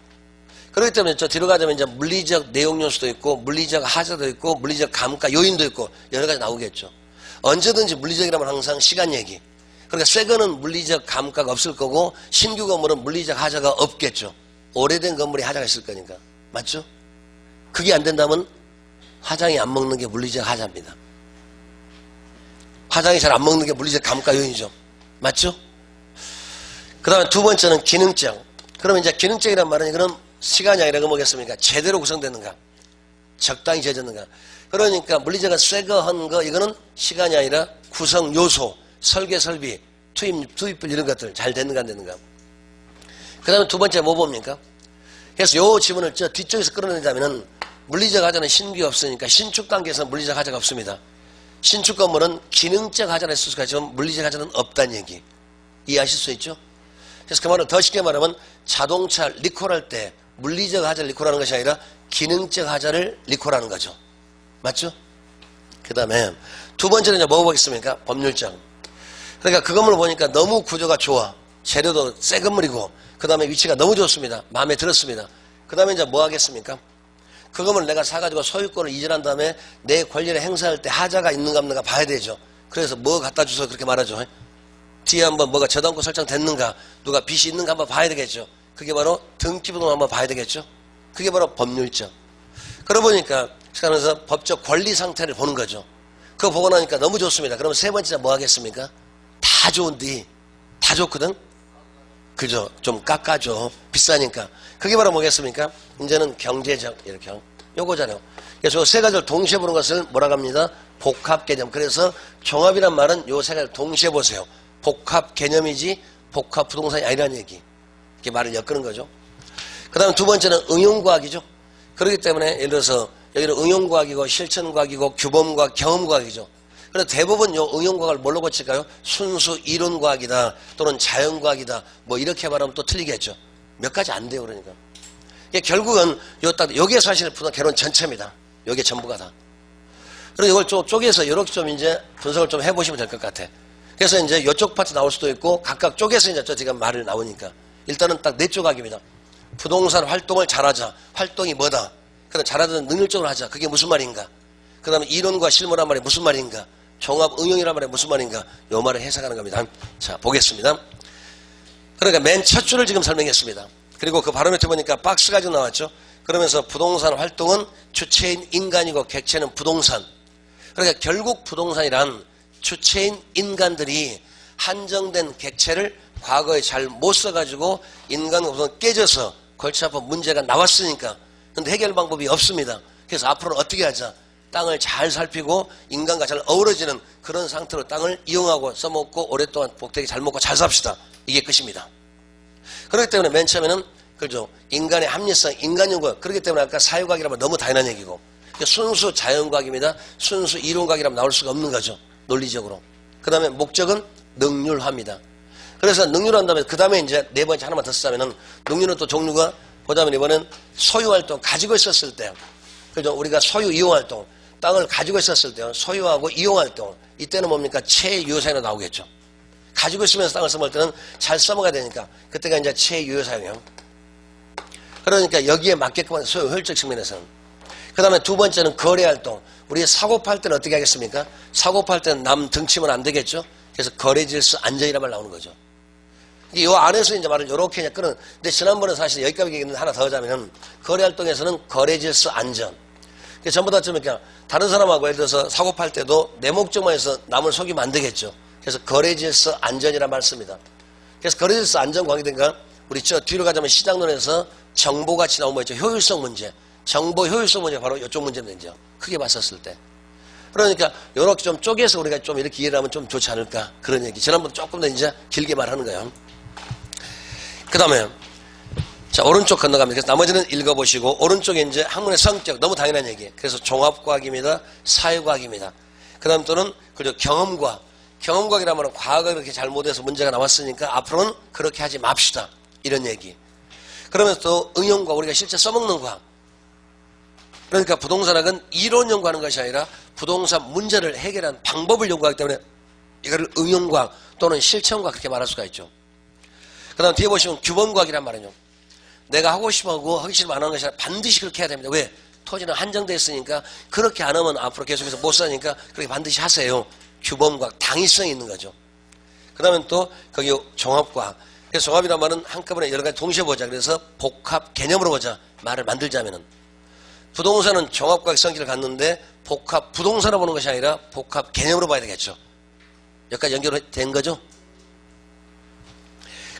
그렇기 때문에 저 뒤로 가자면 이제 물리적 내용 요소도 있고 물리적 하자도 있고 물리적 감가 요인도 있고 여러 가지 나오겠죠. 언제든지 물리적이라면 항상 시간 얘기. 그러니까 새 거는 물리적 감가가 없을 거고 신규 건물은 물리적 하자가 없겠죠. 오래된 건물이 하자가 있을 거니까. 맞죠? 그게 안 된다면 화장이 안 먹는 게 물리적 하자입니다. 화장이 잘 안 먹는 게 물리적 감가 요인이죠. 맞죠? 그 다음에 두 번째는 기능적. 그러면 이제 기능적이란 말은 이거는 시간이 아니라 뭐겠습니까? 제대로 구성되는가? 적당히 지어졌는가? 그러니까 물리적은 쇠거 한 거 이거는 시간이 아니라 구성 요소, 설계 설비, 투입부 이런 것들 잘 됐는가 안 됐는가? 그 다음에 두 번째 뭐 봅니까? 그래서 요 지문을 저 뒤쪽에서 끌어내자면은 물리적 하자는 신규 없으니까 신축 단계에서는 물리적 하자가 없습니다. 신축 건물은 기능적 하자를 쓸 수가 있지만 물리적 하자는 없다는 얘기. 이해하실 수 있죠? 그래서 그 말은 더 쉽게 말하면 자동차 리콜할 때 물리적 하자를 리콜하는 것이 아니라 기능적 하자를 리콜하는 거죠. 맞죠? 그 다음에 두 번째는 이제 뭐 보겠습니까? 법률적. 그러니까 그 건물을 보니까 너무 구조가 좋아. 재료도 새 건물이고 그 다음에 위치가 너무 좋습니다. 마음에 들었습니다. 그 다음에 이제 뭐 하겠습니까? 그 건물을 내가 사가지고 소유권을 이전한 다음에 내 권리를 행사할 때 하자가 있는가 없는가 봐야 되죠. 그래서 뭐 갖다 주소 그렇게 말하죠. 뒤에 한번 뭐가 저당권 설정됐는가 누가 빚이 있는가 한번 봐야 되겠죠. 그게 바로 등기부등본 한번 봐야 되겠죠. 그게 바로 법률적. 그러고 보니까 그래서 법적 권리 상태를 보는 거죠. 그거 보고 나니까 너무 좋습니다. 그러면 세 번째 뭐 하겠습니까? 다 좋은데 다 좋거든. 그죠? 좀 깎아줘. 비싸니까. 그게 바로 뭐겠습니까? 이제는 경제적 이렇게 요거잖아요. 그래서 세 가지를 동시에 보는 것을 뭐라고 합니다? 복합 개념. 그래서 종합이란 말은 요 세 가지를 동시에 보세요. 복합 개념이지 복합 부동산이 아니라는 얘기. 이렇게 말을 엮는 거죠. 그 다음 두 번째는 응용과학이죠. 그렇기 때문에 예를 들어서 여기는 응용과학이고 실천과학이고 규범과학, 경험과학이죠. 그래서 대부분 요 응용과학을 뭘로 고칠까요? 순수 이론과학이다 또는 자연과학이다 뭐 이렇게 말하면 또 틀리겠죠. 몇 가지 안 돼요. 그러니까 이게 결국은 요게 사실 개론 전체입니다. 요게 전부가 다. 그래서 이걸 좀 쪼개서 이렇게 좀 이제 분석을 좀 해보시면 될 것 같아. 그래서 이제 요쪽 파트 나올 수도 있고 각각 쪼개서 이제 지금 말을 나오니까 일단은 딱 네 조각입니다. 부동산 활동을 잘하자. 활동이 뭐다? 그다음 잘하든 능률적으로 하자. 그게 무슨 말인가? 그 다음에 이론과 실무란 말이 무슨 말인가? 종합 응용이란 말이 무슨 말인가? 요 말을 해석하는 겁니다. 자, 보겠습니다. 그러니까 맨 첫 줄을 지금 설명했습니다. 그리고 그 바로 밑에 보니까 박스가 좀 나왔죠. 그러면서 부동산 활동은 주체인 인간이고 객체는 부동산. 그러니까 결국 부동산이란 주체인 인간들이 한정된 객체를 과거에 잘 못 써가지고 인간과 부동산 깨져서 골치 아픈 문제가 나왔으니까. 근데 해결 방법이 없습니다. 그래서 앞으로는 어떻게 하자? 땅을 잘 살피고 인간과 잘 어우러지는 그런 상태로 땅을 이용하고 써먹고 오랫동안 복되게 잘 먹고 잘 삽시다. 이게 끝입니다. 그렇기 때문에 맨 처음에는 그죠? 인간의 합리성, 인간연구학. 그렇기 때문에 아까 사회과학이라면 너무 당연한 얘기고 순수 자연과학입니다. 순수 이론과학이라면 나올 수가 없는 거죠. 논리적으로. 그 다음에 목적은 능률화입니다. 그래서 능률화한 다음에 그 다음에 이제 네 번째 하나만 더 쓰자면은 능률은 또 종류가 보자면 이번엔 소유활동 가지고 있었을 때 그죠? 우리가 소유 이용활동 땅을 가지고 있었을 때 소유하고 이용활동 이때는 뭡니까? 체유효사용이 나오겠죠. 가지고 있으면서 땅을 써먹을 때는 잘 써먹어야 되니까 그때가 이제 체유효사용이요. 그러니까 여기에 맞게끔 소유 효율적 측면에서는. 그 다음에 두 번째는 거래활동. 우리 사고 팔 때는 어떻게 하겠습니까? 사고 팔 때는 남 등치면 안 되겠죠. 그래서 거래질서 안전이란 말 나오는 거죠. 이 안에서 이제 말을 요렇게 그냥 끊은. 근데 지난번에 사실 여기까지 얘기했는데 하나 더 하자면은 거래활동에서는 거래질서 안전. 전부 다 좀 이렇게 다른 사람하고 예를 들어서 사고 팔 때도 내 목적만 해서 남을 속이면 안 되겠죠. 그래서 거래질서 안전이란 말 씁니다. 그래서 거래질서 안전 관계된가 우리 저 뒤로 가자면 시장론에서 정보같이 나온 거 있죠. 효율성 문제. 정보 효율성 문제 바로 이쪽 문제는 이제 크게 봤었을 때. 그러니까 요렇게 좀 쪼개서 우리가 좀 이렇게 이해를 하면 좀 좋지 않을까 그런 얘기. 지난번에 조금 더 이제 길게 말하는 거예요. 그 다음에 자 오른쪽 건너갑니다. 그래서 나머지는 읽어보시고 오른쪽에 이제 학문의 성격 너무 당연한 얘기. 그래서 종합과학입니다. 사회과학입니다. 그 다음 또는 그리고 경험과학. 경험과학이라면 과거에 그렇게 잘못해서 문제가 나왔으니까 앞으로는 그렇게 하지 맙시다. 이런 얘기. 그러면서 또 응용과 우리가 실제 써먹는 과학. 그러니까 부동산학은 이론 연구하는 것이 아니라 부동산 문제를 해결하는 방법을 연구하기 때문에 이거를 응용과학 또는 실천과학 그렇게 말할 수가 있죠. 그 다음 뒤에 보시면 규범과학이란 말은요. 내가 하고 싶어하고 하기 싫으면 안 하는 것이 아니라 반드시 그렇게 해야 됩니다. 왜? 토지는 한정되어 있으니까 그렇게 안 하면 앞으로 계속해서 못 사니까 그렇게 반드시 하세요. 규범과학, 당위성이 있는 거죠. 그 다음에 또 거기 종합과학. 그래서 종합이란 말은 한꺼번에 여러 가지 동시에 보자. 그래서 복합 개념으로 보자. 말을 만들자면은. 부동산은 종합과학 성질을 갖는데 복합 부동산으로 보는 것이 아니라 복합 개념으로 봐야 되겠죠. 여기까지 연결된 거죠.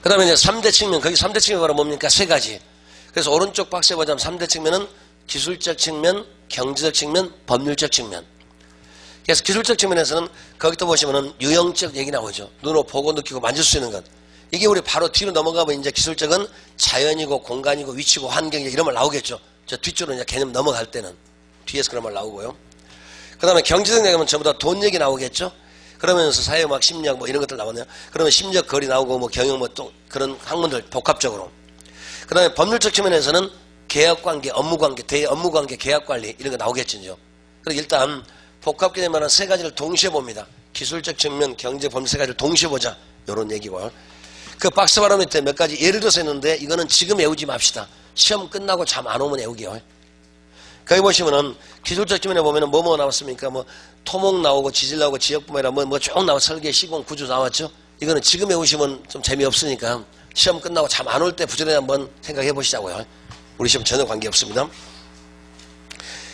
그 다음에 이제 3대 측면, 거기 3대 측면이 바로 뭡니까? 세 가지. 그래서 오른쪽 박스에 보자면 3대 측면은 기술적 측면, 경제적 측면, 법률적 측면. 그래서 기술적 측면에서는 거기 또 보시면은 유형적 얘기 나오죠. 눈으로 보고 느끼고 만질 수 있는 것. 이게 우리 바로 뒤로 넘어가면 이제 기술적은 자연이고 공간이고 위치고 환경이고 이런 말 나오겠죠. 저 뒤쪽으로 이제 개념 넘어갈 때는. 뒤에서 그런 말 나오고요. 그 다음에 경제적 얘기하면 전부 다 돈 얘기 나오겠죠. 그러면서 사회음악, 심리학 뭐 이런 것들 나오네요. 그러면 심리적 거리 나오고 뭐 경영 뭐 또 그런 학문들 복합적으로. 그 다음에 법률적 측면에서는 계약관계, 업무관계, 대업무관계, 계약관리 이런 거 나오겠죠. 그리고 일단 복합 개념이라는 세 가지를 동시에 봅니다. 기술적 측면, 경제, 법률 세 가지를 동시에 보자. 이런 얘기고. 그 박스 바로 밑에 몇 가지 예를 들어서 했는데 이거는 지금 외우지 맙시다. 시험 끝나고 잠 안 오면 외우기요. 거기 보시면은 기술적 측면에 보면은 뭐뭐 나왔습니까? 뭐 토목 나오고 지질 나오고 지역분해라 뭐 쭉 나와 설계 시공 구조 나왔죠. 이거는 지금 외우시면 좀 재미없으니까 시험 끝나고 잠 안 올 때 부지런히 한번 생각해 보시자고요. 우리 시험 전혀 관계없습니다.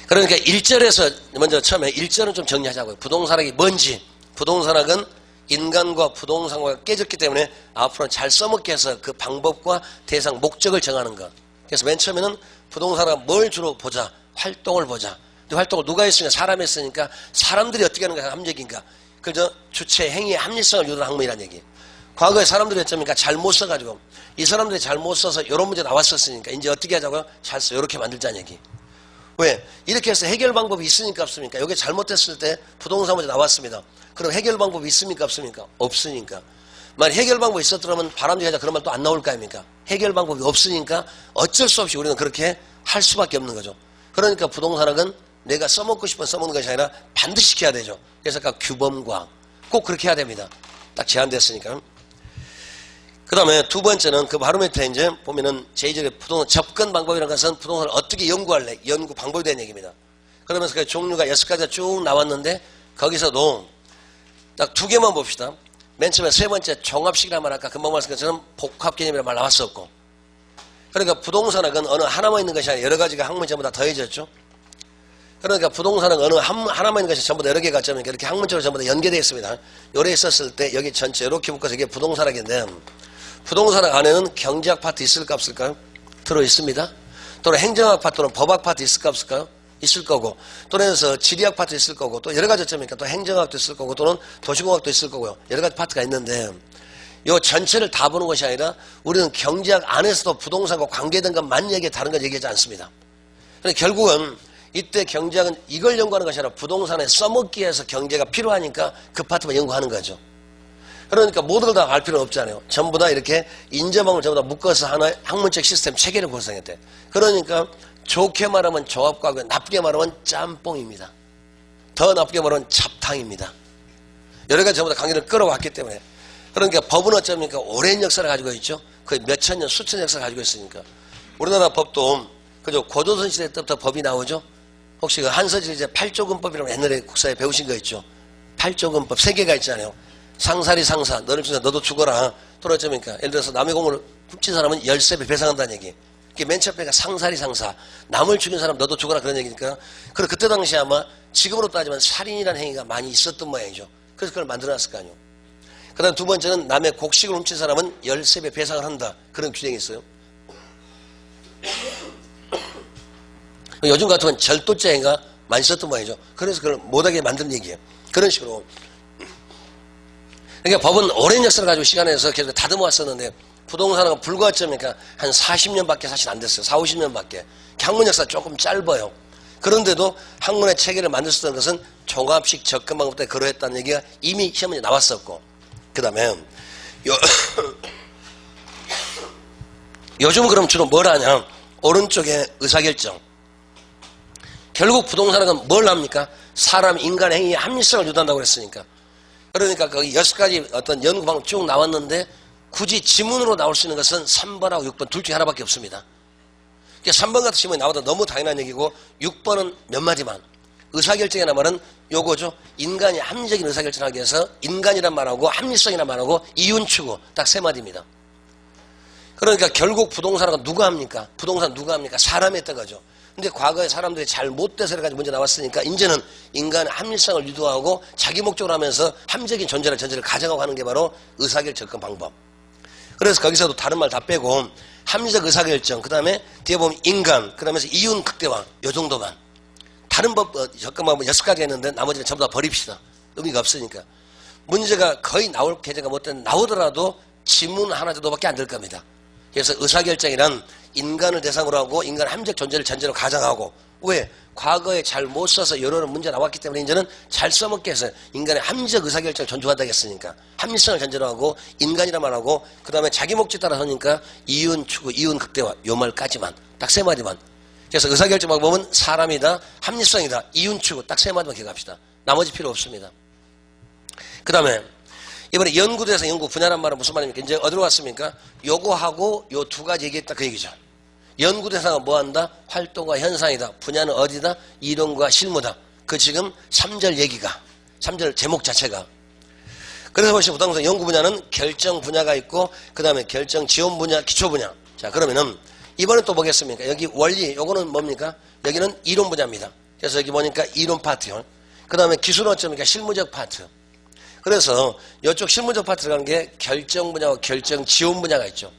그러니까 1절에서 먼저 처음에 1절은 좀 정리하자고요. 부동산학이 뭔지. 부동산학은 인간과 부동산과 깨졌기 때문에 앞으로 잘 써먹게 해서 그 방법과 대상 목적을 정하는 것. 그래서 맨 처음에는 부동산학은 뭘 주로 보자. 활동을 보자. 근데 활동을 누가 했으니까 사람이 했으니까 사람들이 어떻게 하는가 합리적인가. 그저 주체 행위의 합리성을 유도하는 학문이라는 얘기. 과거에 사람들이 어쩌니까 잘못 써가지고 이 사람들이 잘못 써서 이런 문제 나왔었으니까 이제 어떻게 하자고요? 잘 써. 이렇게 만들자는 얘기. 왜? 이렇게 해서 해결 방법이 있으니까 없습니까? 여기 잘못됐을 때 부동산 문제 나왔습니다. 그럼 해결 방법이 있습니까? 없습니까? 없으니까. 만약 해결 방법이 있었더라면 바람직하게 하자 그런 말 또 안 나올 거 아닙니까? 해결 방법이 없으니까 어쩔 수 없이 우리는 그렇게 할 수밖에 없는 거죠. 그러니까 부동산학은 내가 써먹고 싶은 써먹는 것이 아니라 반드시 시켜야 되죠. 그래서 아까 규범과 꼭 그렇게 해야 됩니다. 딱 제한됐으니까. 그 다음에 두 번째는 그 바로 밑에 이제 보면은 제2절의 부동산 접근 방법이라는 것은 부동산을 어떻게 연구할래? 연구 방법에 대한 얘기입니다. 그러면서 그 종류가 6가지가 쭉 나왔는데 거기서도 딱 두 개만 봅시다. 맨 처음에 세 번째 종합식이라는 말 아까 금방 말씀드린 것처럼 복합 개념이라는 말 나왔었고. 그러니까 부동산학은 어느 하나만 있는 것이 아니라 여러 가지가 학문이 전부 다 더해졌죠. 그러니까 부동산은 어느 하나만 있는 것이 전부 다 여러 개가 있으니까 이렇게 학문적으로 전부 다 연계되어 있습니다. 요래 있었을 때 여기 전체 이렇게 묶어서 이게 부동산학인데 부동산학 안에는 경제학 파트 있을까 없을까요? 들어있습니다. 또는 행정학 파트 또는 법학 파트 있을까 없을까요? 있을 거고 또는 해서 지리학 파트 있을 거고 또 여러 가지 점이니까 또 행정학도 있을 거고 또는 도시공학도 있을 거고요. 여러 가지 파트가 있는데 요 전체를 다 보는 것이 아니라 우리는 경제학 안에서도 부동산과 관계된 것만 얘기해 다른 건 얘기하지 않습니다. 그런데 결국은 이때 경제학은 이걸 연구하는 것이 아니라 부동산에 써먹기 위해서 경제가 필요하니까 그 파트만 연구하는 거죠. 그러니까 모든 걸 다 알 필요는 없잖아요. 전부 다 이렇게 인접함을 전부 다 묶어서 하나의 학문적 시스템 체계를 구성했대. 그러니까 좋게 말하면 종합과학이고 나쁘게 말하면 짬뽕입니다. 더 나쁘게 말하면 잡탕입니다. 여러 가지 전부 다 강의를 끌어왔기 때문에. 그러니까 법은 어쩌니까 오랜 역사를 가지고 있죠. 거의 몇천 년, 수천 년 역사를 가지고 있으니까. 우리나라 법도 그저 고조선 시대 때부터 법이 나오죠. 혹시 그 한서질 이제 8조근법이라고 옛날에 국사에 배우신 거 있죠. 8조근법 3개가 있잖아요. 상살이 상사, 너를 죽여 너도 죽어라. 또 어쩌니까 예를 들어서 남의 공을 훔친 사람은 13배 배상한다는 얘기. 그게 맨 처음에가 상살이 상사. 남을 죽인 사람 너도 죽어라 그런 얘기니까. 그리고 그때 당시 아마 지금으로 따지면 살인이라는 행위가 많이 있었던 모양이죠. 그래서 그걸 만들어놨을 거 아니에요. 그 다음 두 번째는 남의 곡식을 훔친 사람은 13배 배상을 한다. 그런 규정이 있어요. 요즘 같으면 절도죄가 많이 썼던 모양이죠. 그래서 그걸 못하게 만든 얘기예요. 그런 식으로. 그러니까 법은 오랜 역사를 가지고 시간에서 계속 다듬어 왔었는데 부동산은 불과 어쩌니까 한 40년밖에 사실 안 됐어요. 4, 50년밖에. 학문 역사 조금 짧아요. 그런데도 학문의 체계를 만들 수 있는 것은 종합식 접근 방법 때문에 그러했다는 얘기가 이미 시험에 나왔었고 그 다음에 요즘은 그럼 주로 뭘 하냐? 오른쪽에 의사결정. 결국 부동산은 뭘 합니까? 사람, 인간 행위의 합리성을 유도한다고 그랬으니까. 그러니까 거기 6가지 어떤 연구 방법 쭉 나왔는데 굳이 지문으로 나올 수 있는 것은 3번하고 6번 둘 중에 하나밖에 없습니다. 그러니까 3번 같은 지문이 나와도 너무 당연한 얘기고 6번은 몇 마디만. 의사결정이라는 말은 요거죠. 인간이 합리적인 의사결정을 하기 위해서 인간이란 말하고 합리성이란 말하고 이윤추구 딱 3마디입니다. 그러니까 결국 부동산은 누가 합니까? 부동산 누가 합니까? 사람이 했던 거죠. 근데 과거에 사람들이 잘 못돼서 여러 가지 문제 나왔으니까 이제는 인간의 합리성을 유도하고 자기 목적으로 하면서 합리적인 전제를 가져가고 하는 게 바로 의사결정 방법. 그래서 거기서도 다른 말 다 빼고 합리적 의사결정, 그 다음에 뒤에 보면 인간, 그 다음에 이윤 극대화 요 정도만. 다른 법 접근만 6가지 했는데 나머지는 전부 다 버립시다. 의미가 없으니까. 문제가 거의 나올 계제가 못 되는 나오더라도 지문 하나 정도밖에 안 될 겁니다. 그래서 의사결정이란 인간을 대상으로 하고 인간의 합리적 존재를 전제로 가정하고 왜? 과거에 잘 못 써서 여러 문제가 나왔기 때문에 이제는 잘 써먹게 해서 인간의 합리적 의사결정을 존중한다 했으니까 합리성을 전제로 하고 인간이란 말하고 그 다음에 자기 목적에 따라 하니까 이윤 추구, 이윤 극대화 요 말까지만 딱 3마디만. 그래서 의사결정 방법은 사람이다, 합리성이다, 이윤 추구 딱 3마디만 기억합시다. 나머지 필요 없습니다. 그 다음에 이번에 연구대상 연구 분야란 말은 무슨 말입니까? 이제 어디로 갔습니까? 요거하고 요 2가지 얘기했다 그 얘기죠. 연구대상은 뭐한다? 활동과 현상이다. 분야는 어디다? 이론과 실무다. 그 지금 3절 얘기가 3절 제목 자체가. 그래서 보시면 부동산 연구 분야는 결정 분야가 있고 그 다음에 결정 지원 분야, 기초 분야. 자 그러면은 이번에 또 보겠습니까? 여기 원리 요거는 뭡니까? 여기는 이론 분야입니다. 그래서 여기 보니까 이론 파트요. 그 다음에 기술은 어쩌니까 실무적 파트. 그래서 이쪽 실무적 파트를 간 게 결정 분야와 결정 지원 분야가 있죠.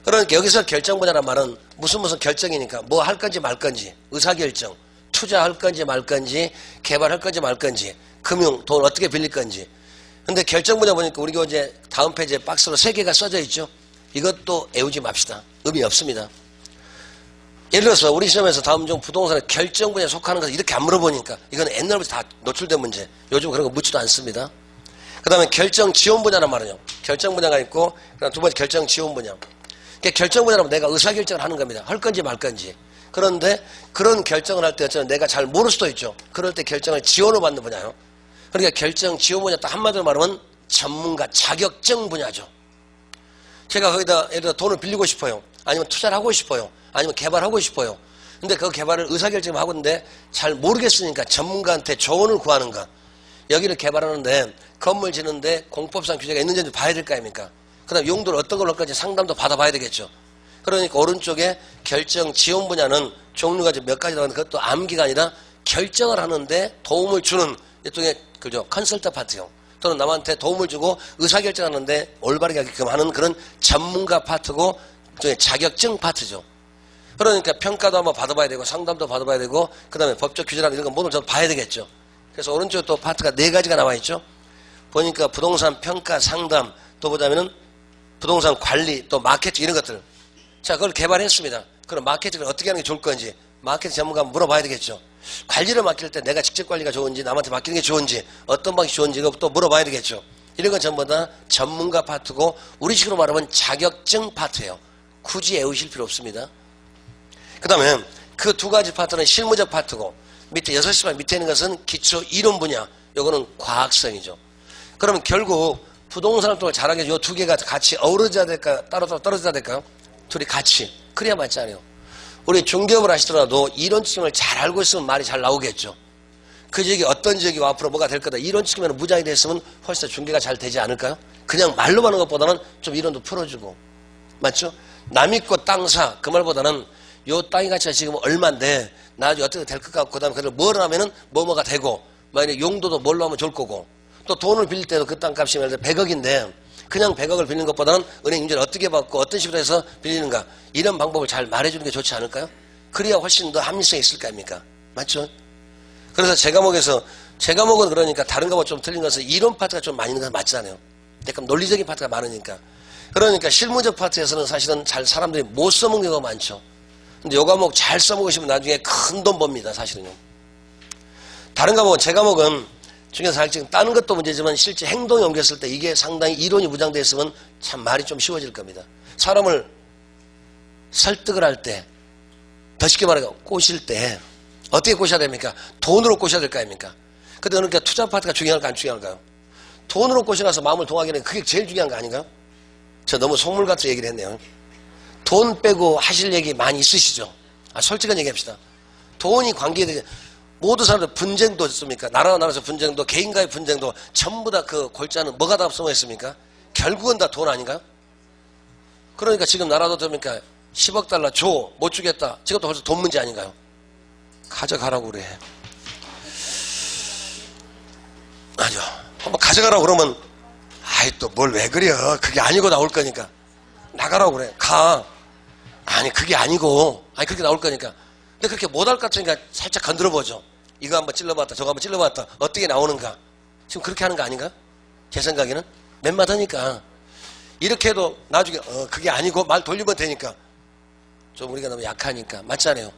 그러니까 여기서 결정 분야란 말은 무슨 결정이니까 뭐 할 건지 말 건지 의사결정, 투자할 건지 말 건지 개발할 건지 말 건지 금융, 돈 어떻게 빌릴 건지. 근데 결정 분야 보니까 우리가 이제 다음 페이지에 박스로 3개가 써져 있죠. 이것도 애우지 맙시다. 의미 없습니다. 예를 들어서 우리 시험에서 다음 중 부동산의 결정 분야에 속하는 것을 이렇게 안 물어보니까 이건 옛날부터 다 노출된 문제. 요즘 그런 거 묻지도 않습니다. 그 다음에 결정 지원 분야란 말은요. 결정 분야가 있고 그다음 2번째 결정 지원 분야. 그러니까 결정 분야라면 내가 의사결정을 하는 겁니다. 할 건지 말 건지. 그런데 그런 결정을 할 때 어쩌면 내가 잘 모를 수도 있죠. 그럴 때 결정을 지원을 받는 분야요. 그러니까 결정 지원 분야 딱 한마디로 말하면 전문가 자격증 분야죠. 제가 거기다 예를 들어 돈을 빌리고 싶어요. 아니면 투자를 하고 싶어요. 아니면 개발하고 싶어요. 근데 그 개발을 의사결정을 하고 있는데 잘 모르겠으니까 전문가한테 조언을 구하는가. 여기를 개발하는데 건물 지는데 공법상 규제가 있는지 봐야 될 거 아닙니까? 그 다음 용도를 어떤 걸로 할 건지 상담도 받아봐야 되겠죠. 그러니까 오른쪽에 결정 지원 분야는 종류가 몇 가지 나왔는데 그것도 암기가 아니라 결정을 하는데 도움을 주는 일종의 그죠 컨설터 파트요. 또는 남한테 도움을 주고 의사결정하는데 올바르게 하게끔 하는 그런 전문가 파트고 자격증 파트죠. 그러니까 평가도 한번 받아봐야 되고 상담도 받아봐야 되고 그 다음에 법적 규제라든가 이런 거 모두 좀 봐야 되겠죠. 그래서 오른쪽에 또 파트가 4가지가 나와 있죠. 보니까 부동산 평가 상담 또 보자면은 부동산 관리 또 마케팅 이런 것들. 자 그걸 개발했습니다. 그럼 마케팅을 어떻게 하는 게 좋을 건지 마케팅 전문가 물어봐야 되겠죠. 관리를 맡길 때 내가 직접 관리가 좋은지 남한테 맡기는 게 좋은지 어떤 방식이 좋은지 이거 또 물어봐야 되겠죠. 이런 건 전부 다 전문가 파트고 우리식으로 말하면 자격증 파트예요. 굳이 애우실 필요 없습니다. 그 다음에 그 2가지 파트는 실무적 파트고 밑에 6시간 밑에 있는 것은 기초 이론 분야. 요거는 과학성이죠. 그러면 결국 부동산 활동을 잘하게 요 2개가 같이 어우러져야 될까 따로 떨어져야 될까요? 둘이 같이. 그래야 맞지 않아요. 우리 중개업을 하시더라도 이론 측면을 잘 알고 있으면 말이 잘 나오겠죠. 그 지역이 어떤 지역이고 앞으로 뭐가 될 거다. 이론 측면을 무장이 됐으면 훨씬 더 중개가 잘 되지 않을까요? 그냥 말로 하는 것보다는 좀 이론도 풀어주고. 맞죠? 남 있고 땅 사. 그 말보다는 요 땅의 가치가 지금 얼마인데 나중에 어떻게 될 것 같고 그 다음에 그걸 뭘 하면은 뭐가 되고 만약에 용도도 뭘로 하면 좋을 거고 또 돈을 빌릴 때도 그 땅값이 100억인데 그냥 100억을 빌리는 것보다는 은행 임대를 어떻게 받고 어떤 식으로 해서 빌리는가 이런 방법을 잘 말해주는 게 좋지 않을까요? 그래야 훨씬 더 합리성이 있을 거 아닙니까? 맞죠? 그래서 제 과목은 그러니까 다른 과목 좀 틀린 것은 이론 파트가 좀 많이 있는 건 맞잖아요. 약간 논리적인 파트가 많으니까. 그러니까 실무적 파트에서는 사실은 잘 사람들이 못 써먹는 경우가 많죠. 근데 요 과목 잘 써먹으시면 나중에 큰 돈 법니다. 사실은요. 다른 과목은 제 과목은 중에서 사실 따는 것도 문제지만 실제 행동에 옮겼을 때 이게 상당히 이론이 무장되어 있으면 참 말이 좀 쉬워질 겁니다. 사람을 설득을 할 때, 더 쉽게 말해 꼬실 때 어떻게 꼬셔야 됩니까? 돈으로 꼬셔야 될 거 아닙니까? 근데 그러니까 투자 파트가 중요할까 안 중요할까요? 돈으로 꼬셔가서 마음을 동하기는 그게 제일 중요한 거 아닌가요? 저 너무 속물 같은 얘기를 했네요. 돈 빼고 하실 얘기 많이 있으시죠? 솔직한 얘기합시다. 돈이 관계되지. 모든 사람들 분쟁도 있습니까? 나라와 나라에서 분쟁도, 개인과의 분쟁도 전부 다 그 골자는 뭐가 다 숨어 있습니까? 결국은 다 돈 아닌가요? 그러니까 지금 나라도 됩니까? 10억 달러 줘, 못 주겠다. 지금도 벌써 돈 문제 아닌가요? 가져가라고 그래. 아니요. 한번 가져가라고 그러면, 아이, 또 뭘 왜 그래. 그게 아니고 나올 거니까. 나가라고 그래. 가. 아니, 그게 아니고. 아니, 그렇게 나올 거니까. 근데 그렇게 못할 것 같으니까 살짝 건드려 보죠. 이거 한번 찔러봤다, 저거 한번 찔러봤다. 어떻게 나오는가. 지금 그렇게 하는 거 아닌가? 제 생각에는. 맨마다니까. 이렇게 해도 나중에, 그게 아니고 말 돌리면 되니까. 좀 우리가 너무 약하니까. 맞지 않아요?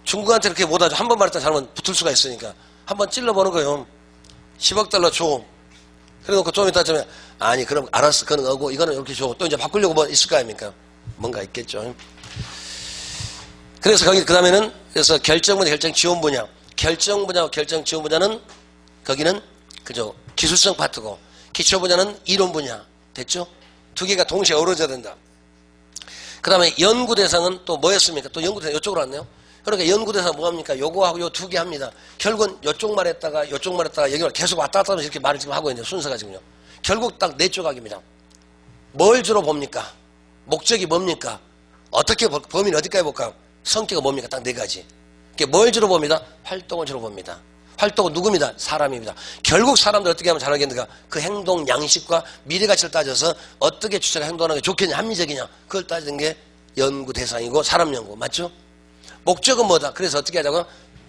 중국한테 그렇게 못하죠. 한 번 말했다 잘못 붙을 수가 있으니까. 한번 찔러보는 거예요. 10억 달러 줘. 그래 놓고 좀 이따 좀, 아니, 그럼 알았어. 그건 거고, 이거는 이렇게 줘. 또 이제 바꾸려고 뭐 있을 거 아닙니까? 뭔가 있겠죠. 그래서 거기, 그 다음에는, 그래서 결정 분야, 결정 지원 분야. 결정 분야와 결정 지원 분야는, 거기는, 그죠. 기술성 파트고, 기초 분야는 이론 분야. 됐죠? 두 개가 동시에 어우러져야 된다. 그 다음에 연구 대상은 또 뭐였습니까? 또 연구 대상 이쪽으로 왔네요. 그러니까 연구 대상 뭐합니까? 요거하고 요 두 개 합니다. 결국은 요쪽 말했다가 요쪽 말했다가 여기를 계속 왔다 갔다 하면서 이렇게 말을 지금 하고 있는 순서가 지금요. 결국 딱 네 조각입니다. 뭘 주로 봅니까? 목적이 뭡니까? 어떻게 범위는 어디까지 볼까요? 성격은 뭡니까? 딱 네 가지. 뭘 주로 봅니다? 활동을 주로 봅니다. 활동은 누구입니다? 사람입니다. 결국 사람들 어떻게 하면 잘하겠는가? 그 행동 양식과 미래 가치를 따져서 어떻게 주체가 행동하는 게 좋겠냐, 합리적이냐, 그걸 따지는 게 연구 대상이고 사람 연구. 맞죠? 목적은 뭐다? 그래서 어떻게 하자고?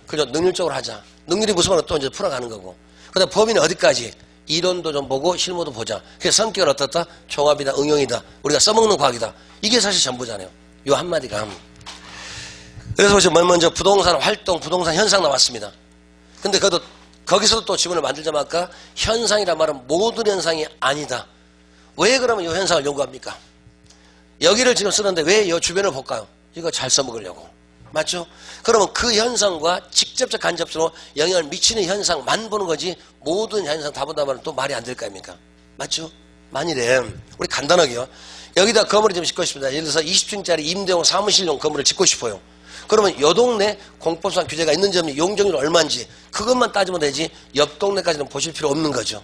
그저 능률적으로 하자. 능률이 무슨 말로 또 이제 풀어가는 거고. 그 다음 범위는 어디까지? 이론도 좀 보고 실무도 보자. 그래서 성격은 어떻다? 종합이다, 응용이다. 우리가 써먹는 과학이다. 이게 사실 전부잖아요. 요 한마디가. 그래서 보시면 먼저 부동산 활동, 부동산 현상 나왔습니다. 근데 거기서도 또 지문을 만들자면 아까 현상이란 말은 모든 현상이 아니다. 왜 그러면 이 현상을 연구합니까? 여기를 지금 쓰는데 왜 이 주변을 볼까요? 이거 잘 써먹으려고. 맞죠? 그러면 그 현상과 직접적 간접적으로 영향을 미치는 현상만 보는 거지 모든 현상 다 본다면 또 말이 안 될 거 아닙니까? 맞죠? 만일에 우리 간단하게요. 여기다 건물을 좀 짓고 싶습니다. 예를 들어서 20층짜리 임대용 사무실용 건물을 짓고 싶어요. 그러면 요 동네 공법상 규제가 있는지 없는지 용적률 얼마인지 그것만 따지면 되지 옆 동네까지는 보실 필요 없는 거죠.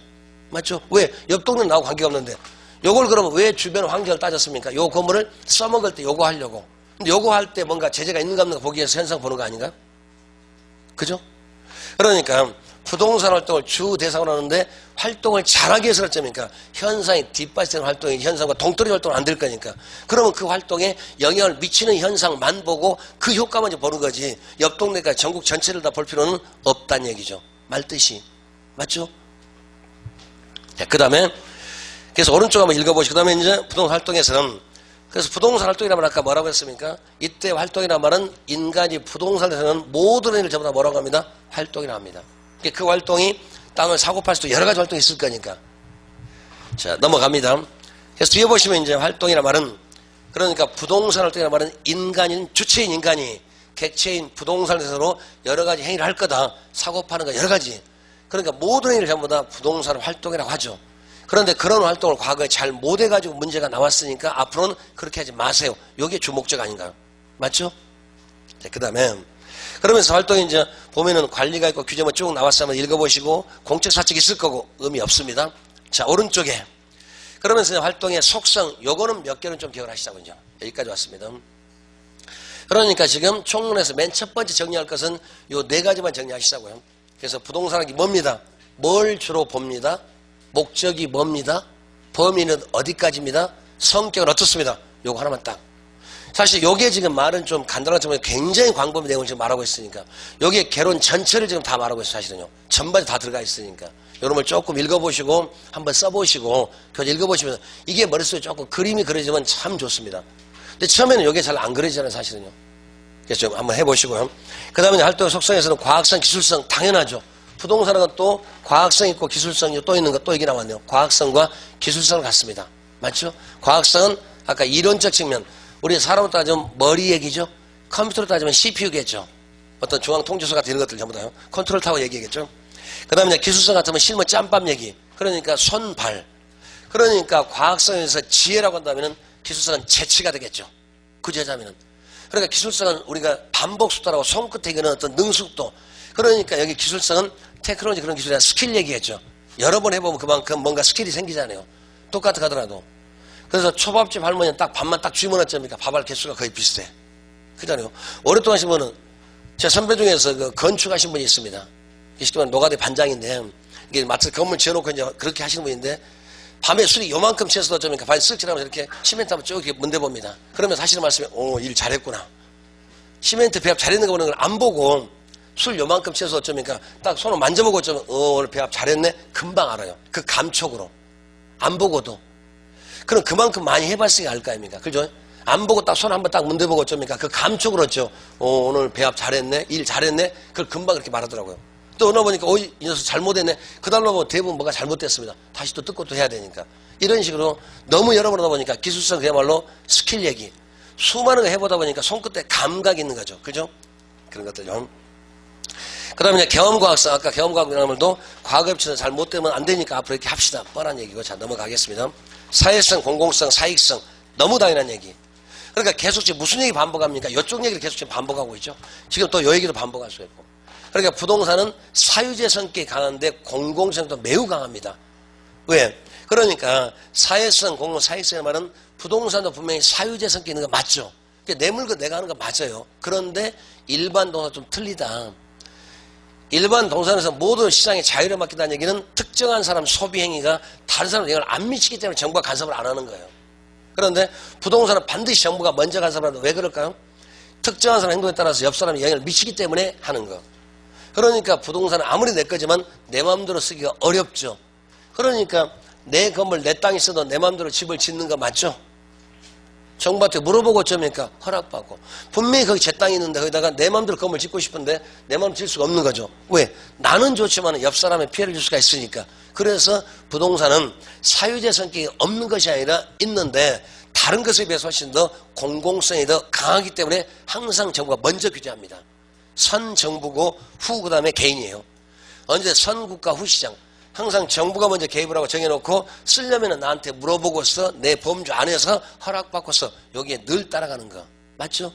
맞죠? 왜? 옆 동네는 나하고 관계가 없는데 요걸 그러면 왜 주변 환경을 따졌습니까? 요 건물을 써먹을 때 요거 하려고. 근데 요거 할 때 뭔가 제재가 있는가 없는가 보기 위해서 현상 보는 거 아닌가? 그죠? 그러니까 부동산 활동을 주 대상으로 하는데 활동을 잘하기 위해서 그렇습니까? 현상이 뒷받치는 활동이 현상과 동떨어진 활동은 안 될 거니까. 그러면 그 활동에 영향을 미치는 현상만 보고 그 효과만 이제 보는 거지 옆 동네까지 전국 전체를 다 볼 필요는 없다는 얘기죠. 말뜻이. 맞죠? 그 다음에 그래서 오른쪽 한번 읽어보시고 그 다음에 이제 부동산 활동에서는 그래서 부동산 활동이라면 아까 뭐라고 했습니까? 이때 활동이란 말은 인간이 부동산에서는 모든 일을 전부 다 뭐라고 합니다? 활동이라고 합니다. 그 활동이 땅을 사고 팔 수도 여러 가지 활동이 있을 거니까. 자, 넘어갑니다. 그래서 뒤에 보시면 이제 활동이란 말은 그러니까 부동산 활동이란 말은 인간인, 주체인 인간이 객체인 부동산에서로 여러 가지 행위를 할 거다. 사고 파는 거 여러 가지. 그러니까 모든 행위를 전부 다 부동산 활동이라고 하죠. 그런데 그런 활동을 과거에 잘 못해가지고 문제가 나왔으니까 앞으로는 그렇게 하지 마세요. 이게 주목적 아닌가요? 맞죠? 그 다음에 그러면서 활동이 이제 보면은 관리가 있고 규제만 쭉 나왔어 한번 읽어보시고 공적 사측이 있을 거고 의미 없습니다. 자, 오른쪽에 그러면서 활동의 속성 요거는 몇 개는 좀 기억을 하시자고요. 여기까지 왔습니다. 그러니까 지금 총론에서 맨 첫 번째 정리할 것은 요 네 가지만 정리하시자고요. 그래서 부동산이 뭡니다? 뭘 주로 봅니다? 목적이 뭡니다? 범위는 어디까지입니다? 성격은 어떻습니다? 요거 하나만 딱. 사실 요게 지금 말은 좀 간단하지만 굉장히 광범위 내용을 지금 말하고 있으니까 요게 개론 전체를 지금 다 말하고 있어요. 사실은요. 전반이 다 들어가 있으니까. 요놈을 조금 읽어보시고 한번 써보시고 그걸 읽어보시면서 이게 머릿속에 조금 그림이 그려지면 참 좋습니다. 근데 처음에는 요게 잘 안 그려지잖아요. 사실은요. 그래서 좀 한번 해보시고요. 그 다음에 활동 속성에서는 과학성, 기술성 당연하죠. 부동산은 또 과학성 있고 기술성이 또 있는 거 또 얘기 나왔네요. 과학성과 기술성을 갖습니다. 맞죠? 과학성은 아까 이론적 측면 우리 사람으로 따지면 머리 얘기죠. 컴퓨터로 따지면 CPU겠죠. 어떤 중앙통제소 같은 이런 것들 전부 다요. 컨트롤 타워 얘기겠죠. 그 다음에 기술성 같으면 실무 짬밥 얘기. 그러니까 손, 발. 그러니까 과학성에서 지혜라고 한다면 기술성은 재치가 되겠죠. 구제자면은. 그러니까 기술성은 우리가 반복 속도라고 손끝에 이기는 어떤 능숙도. 그러니까 여기 기술성은 테크놀로지 그런 기술이 아니라 스킬 얘기겠죠. 여러 번 해보면 그만큼 뭔가 스킬이 생기잖아요. 똑같아 가더라도. 그래서 초밥집 할머니는 딱 밥만 딱 주면 어쩝니까? 밥할 개수가 거의 비슷해. 그잖아요. 오랫동안 하신 분은 제 선배 중에서 그 건축하신 분이 있습니다. 이시면 노가대 반장인데 이게 마트 건물 지어놓고 이제 그렇게 하시는 분인데 밤에 술이 요만큼 취해서 어쩌니까 밤에 쓱 지나면서 이렇게 시멘트 한번 쭉 이렇게 문대봅니다. 그러면서 하시는 말씀이 일 잘했구나. 시멘트 배합 잘했는 거 보는 걸 안 보고 술 요만큼 취해서 어쩌니까 딱 손을 만져보고 어쩌면 오늘 배합 잘했네. 금방 알아요. 그 감촉으로. 안 보고도. 그럼 그만큼 많이 해봤으니까 알 거 아닙니까? 그죠? 안 보고 딱 손 한번 딱 문대보고 어쩌니까 그 감촉으로 어쩌 오늘 배합 잘했네. 일 잘했네. 그걸 금방 그렇게 말하더라고요. 또 어느 보니까 이 녀석 잘못했네. 그 다음에 보면 대부분 뭐가 잘못됐습니다. 다시 또 듣고 또 해야 되니까. 이런 식으로 너무 여러 번 하다 보니까 기술성 그야말로 스킬 얘기. 수많은 거 해보다 보니까 손끝에 감각이 있는 거죠. 그죠? 그런 것들요. 그 다음에 이제 경험과학성. 아까 경험과학도 과거 협치는 잘못되면 안 되니까 앞으로 이렇게 합시다. 뻔한 얘기고. 자, 넘어가겠습니다. 사회성, 공공성, 사익성. 너무 당연한 얘기. 그러니까 계속 지금 무슨 얘기 반복합니까? 이쪽 얘기를 계속 지금 반복하고 있죠. 지금 또 이 얘기도 반복할 수 있고. 그러니까 부동산은 사유재 성격이 강한데 공공성도 매우 강합니다. 왜? 그러니까 사회성, 공공, 사익성의 말은 부동산도 분명히 사유재 성격이 있는 거 맞죠. 내 물건 내가 하는 거 맞아요. 그런데 일반 동산 좀 틀리다. 일반 동산에서 모든 시장에 자유를 맡긴다는 얘기는 특정한 사람 소비 행위가 다른 사람 영향을 안 미치기 때문에 정부가 간섭을 안 하는 거예요. 그런데 부동산은 반드시 정부가 먼저 간섭을 하는데 왜 그럴까요? 특정한 사람 행동에 따라서 옆 사람이 영향을 미치기 때문에 하는 거. 그러니까 부동산은 아무리 내 거지만 내 마음대로 쓰기가 어렵죠. 그러니까 내 건물 내 땅이 있어도 내 마음대로 집을 짓는 거 맞죠? 정부한테 물어보고 어쩌니까 허락받고 분명히 거기 제 땅이 있는데 거기다가 내 마음대로 건물 짓고 싶은데 내 마음대로 질 수가 없는 거죠. 왜? 나는 좋지만 옆 사람에 피해를 줄 수가 있으니까. 그래서 부동산은 사유재 성격이 없는 것이 아니라 있는데 다른 것에 비해서 훨씬 더 공공성이 더 강하기 때문에 항상 정부가 먼저 규제합니다. 선 정부고 후 그 다음에 개인이에요. 언제 선 국가 후 시장. 항상 정부가 먼저 개입을 하고 정해놓고 쓰려면 나한테 물어보고서 내 범주 안에서 허락받고서 여기에 늘 따라가는 거. 맞죠?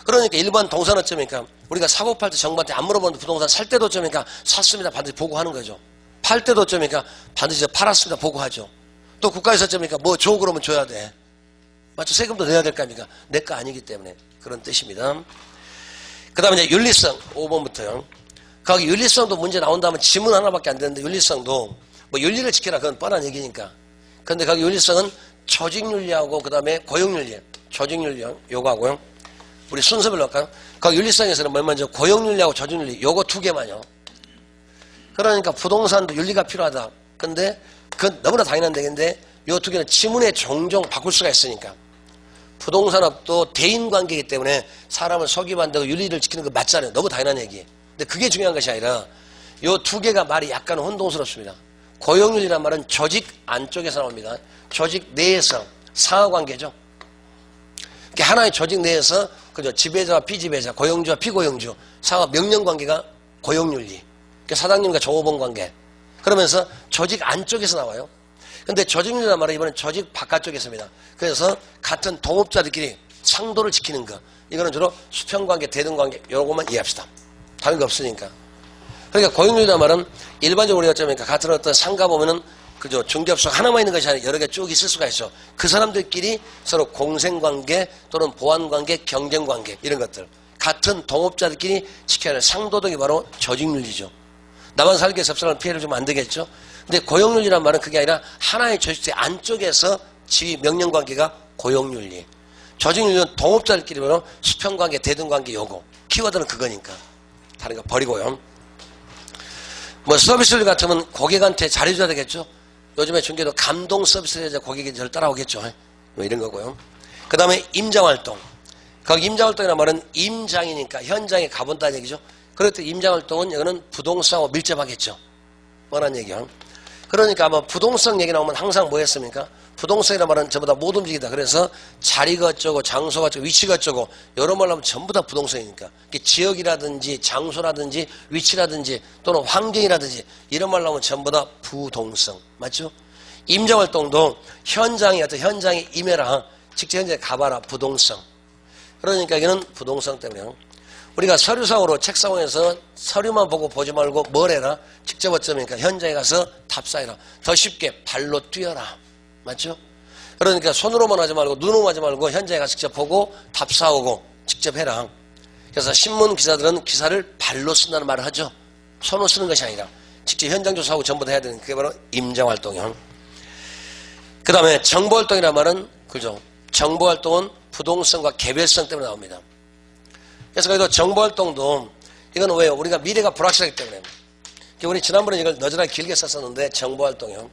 그러니까 일반 동산 어쩌니까 우리가 사고 팔 때 정부한테 안 물어보는데 부동산 살 때도 어쩌니까 샀습니다. 반드시 보고하는 거죠. 팔 때도 어쩌니까 반드시 팔았습니다. 보고하죠. 또 국가에서 어쩌니까 뭐 줘 그러면 줘야 돼. 맞죠? 세금도 내야 될 거 아닙니까? 내 거 아니기 때문에. 그런 뜻입니다. 그 다음에 이제 윤리성 5번부터요. 거기 윤리성도 문제 나온다면 지문 하나밖에 안 되는데 윤리성도 뭐 윤리를 지켜라 그건 뻔한 얘기니까. 근데 거기 윤리성은 조직윤리하고 그 다음에 고용윤리, 조직윤리 요거하고요. 우리 순서별로 할까요? 거기 윤리성에서는 뭐 먼저 고용윤리하고 조직윤리 요거 두 개만요. 그러니까 부동산도 윤리가 필요하다. 근데 그건 너무나 당연한 얘기인데 요 두 개는 지문에 종종 바꿀 수가 있으니까. 부동산업도 대인관계이기 때문에 사람을 속이면 안 되고 윤리를 지키는 거 맞잖아요. 너무 당연한 얘기. 근데 그게 중요한 것이 아니라 요 두 개가 말이 약간 혼동스럽습니다. 고용윤리란 말은 조직 안쪽에서 나옵니다. 조직 내에서 상하관계죠. 하나의 조직 내에서 그죠 지배자와 피지배자, 고용주와 피고용주, 상하 명령관계가 고용윤리. 사장님과 종업원 관계. 그러면서 조직 안쪽에서 나와요. 근데 조직윤리란 말은 이번엔 조직 바깥쪽에서입니다. 그래서 같은 동업자들끼리 상도를 지키는 거. 이거는 주로 수평관계, 대등관계 요것만 이해합시다. 다른 거 없으니까. 그러니까 고용률이란 말은 일반적으로 우리가 어쩌니까 같은 어떤 상가 보면은 그죠 중개업소 하나만 있는 것이 아니라 여러 개 쭉 있을 수가 있어. 그 사람들끼리 서로 공생관계 또는 보완관계, 경쟁관계 이런 것들. 같은 동업자들끼리 지켜야 할 상도덕이 바로 조직윤리죠. 나만 살기 위해서 사람 피해를 주면 안 되겠죠. 근데 고용윤리란 말은 그게 아니라 하나의 조직체 안쪽에서 지위 명령관계가 고용윤리. 조직윤리는 동업자들끼리 바로 수평관계, 대등관계 요거. 키워드는 그거니까. 다른 거 버리고요. 뭐 서비스윤리 같으면 고객한테 잘해줘야 되겠죠. 요즘에 중개도 감동 서비스를 해야 고객이 저를 따라오겠죠. 뭐 이런 거고요. 그 다음에 임장활동. 거기 임장활동이라는 말은 임장이니까 현장에 가본다는 얘기죠. 그럴 때 임장활동은 이거는 부동산하고 밀접하겠죠. 뻔한 얘기요. 그러니까 아마 부동성 얘기 나오면 항상 뭐 했습니까? 부동성이라는 말은 전부 다 못 움직이다. 그래서 자리가 어쩌고 장소가 어쩌고 위치가 어쩌고 여러 말로 하면 전부 다 부동성이니까. 지역이라든지 장소라든지 위치라든지 또는 환경이라든지 이런 말로 하면 전부 다 부동성. 맞죠? 임정활동도 현장에 어떤 현장에 임해라. 직접 현장에 가봐라. 부동성. 그러니까 이거는 부동성 때문에요. 우리가 서류상으로 책상에서 서류만 보고 보지 말고 뭘 해라? 직접 어쩌니까 현장에 가서 답사해라. 더 쉽게 발로 뛰어라. 맞죠? 그러니까 손으로만 하지 말고 눈으로만 하지 말고 현장에 가서 직접 보고 답사하고 직접 해라. 그래서 신문 기자들은 기사를 발로 쓴다는 말을 하죠. 손으로 쓰는 것이 아니라 직접 현장 조사하고 전부 다 해야 되는 그게 바로 임정활동이요. 그 다음에 정보활동이라는 말은 그죠? 정보활동은 부동성과 개별성 때문에 나옵니다. 그래서 그래도 정보활동도 이건 왜요? 우리가 미래가 불확실하기 때문에. 우리 지난번에 이걸 너저나게 길게 썼었는데 정보활동이요.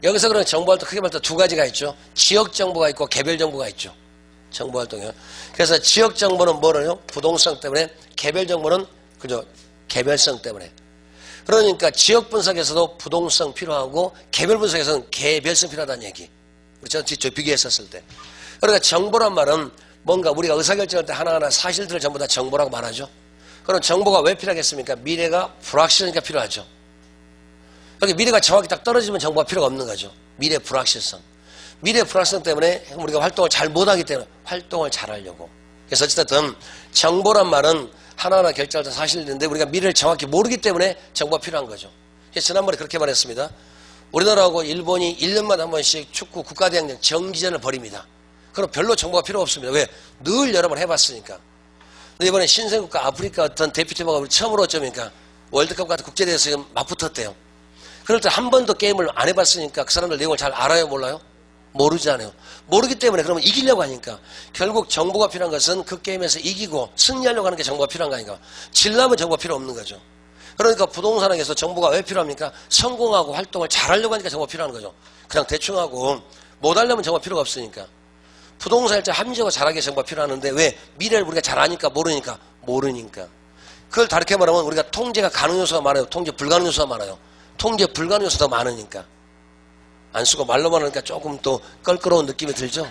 여기서 그런 정보활동 크게 말해서 두 가지가 있죠. 지역정보가 있고 개별정보가 있죠. 정보활동이요. 그래서 지역정보는 뭐래요? 부동성 때문에. 개별정보는 그죠? 개별성 때문에. 그러니까 지역분석에서도 부동성 필요하고 개별분석에서는 개별성 필요하다는 얘기. 제가 뒤쪽 비교했었을 때. 그러니까 정보란 말은 뭔가 우리가 의사결정할 때 하나하나 사실들을 전부 다 정보라고 말하죠. 그럼 정보가 왜 필요하겠습니까? 미래가 불확실하니까 필요하죠. 여기 미래가 정확히 딱 떨어지면 정보가 필요가 없는 거죠. 미래 불확실성. 미래 불확실성 때문에 우리가 활동을 잘 못하기 때문에 활동을 잘 하려고. 그래서 어쨌든 정보란 말은 하나하나 결정할 때 사실인데 우리가 미래를 정확히 모르기 때문에 정보가 필요한 거죠. 그래서 지난번에 그렇게 말했습니다. 우리나라하고 일본이 1년마다 한 번씩 축구 국가대항전 정기전을 벌입니다. 그럼 별로 정보가 필요 없습니다. 왜? 늘 여러 번 해봤으니까. 근데 이번에 신생국가 아프리카 어떤 대표팀하고 우리 처음으로 어쩌니까 월드컵 같은 국제대회에서 지금 맞붙었대요. 그럴 때 한 번도 게임을 안 해봤으니까 그 사람들 내용을 잘 알아요? 몰라요? 모르잖아요. 모르기 때문에 그러면 이기려고 하니까 결국 정보가 필요한 것은 그 게임에서 이기고 승리하려고 하는 게 정보가 필요한 거 아닌가. 질려면 정보가 필요 없는 거죠. 그러니까 부동산에서 정보가 왜 필요합니까? 성공하고 활동을 잘하려고 하니까 정보가 필요한 거죠. 그냥 대충 하고 못하려면 정보가 필요가 없으니까. 부동산 일자 합리적으로 잘하게 정보가 필요하는데 왜? 미래를 우리가 잘 아니까 모르니까. 그걸 다르게 말하면 우리가 통제가 가능 요소가 많아요. 통제 불가능 요소가 많아요. 통제 불가능 요소가 더 많으니까. 안 쓰고 말로만 하니까 조금 또 껄끄러운 느낌이 들죠.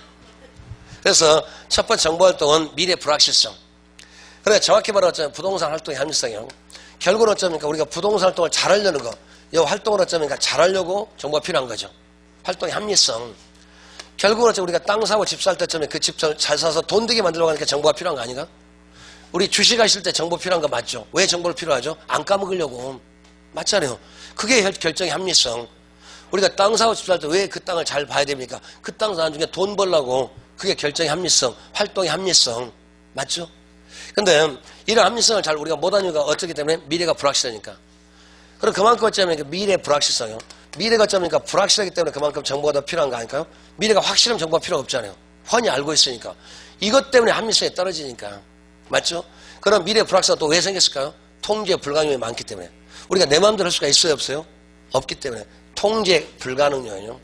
그래서 첫 번째 정보활동은 미래 불확실성. 그러니까 정확히 말하자면 부동산 활동의 합리성이요. 결국은 어쩌니까 우리가 부동산 활동을 잘하려는 거, 이 활동을 어쩌니까 잘하려고 정보가 필요한 거죠. 활동의 합리성. 결국은 어쩌면 우리가 땅 사고 집 살 때쯤에 그 집 잘 사서 돈 되게 만들려고 하니까 정보가 필요한 거 아닌가? 우리 주식 하실 때 정보 필요한 거 맞죠? 왜 정보를 필요하죠? 안 까먹으려고. 맞잖아요. 그게 결정의 합리성. 우리가 땅 사고 집 살 때 왜 그 땅을 잘 봐야 됩니까? 그 땅 사는 중에 돈 벌려고. 그게 결정의 합리성, 활동의 합리성. 맞죠? 근데 이런 합리성을 잘 우리가 못하는 이유가 어쩌기 때문에 미래가 불확실하니까. 그럼 그만큼 어쩌면 미래 불확실성이요. 미래가 어쩌니까 불확실하기 때문에 그만큼 정보가 더 필요한 거 아닐까요? 미래가 확실하면 정보가 필요 없잖아요. 훤히 알고 있으니까. 이것 때문에 합리성이 떨어지니까. 맞죠? 그럼 미래 불확실성은 또 왜 생겼을까요? 통제 불가능이 많기 때문에. 우리가 내 마음대로 할 수가 있어요, 없어요? 없기 때문에. 통제 불가능이요.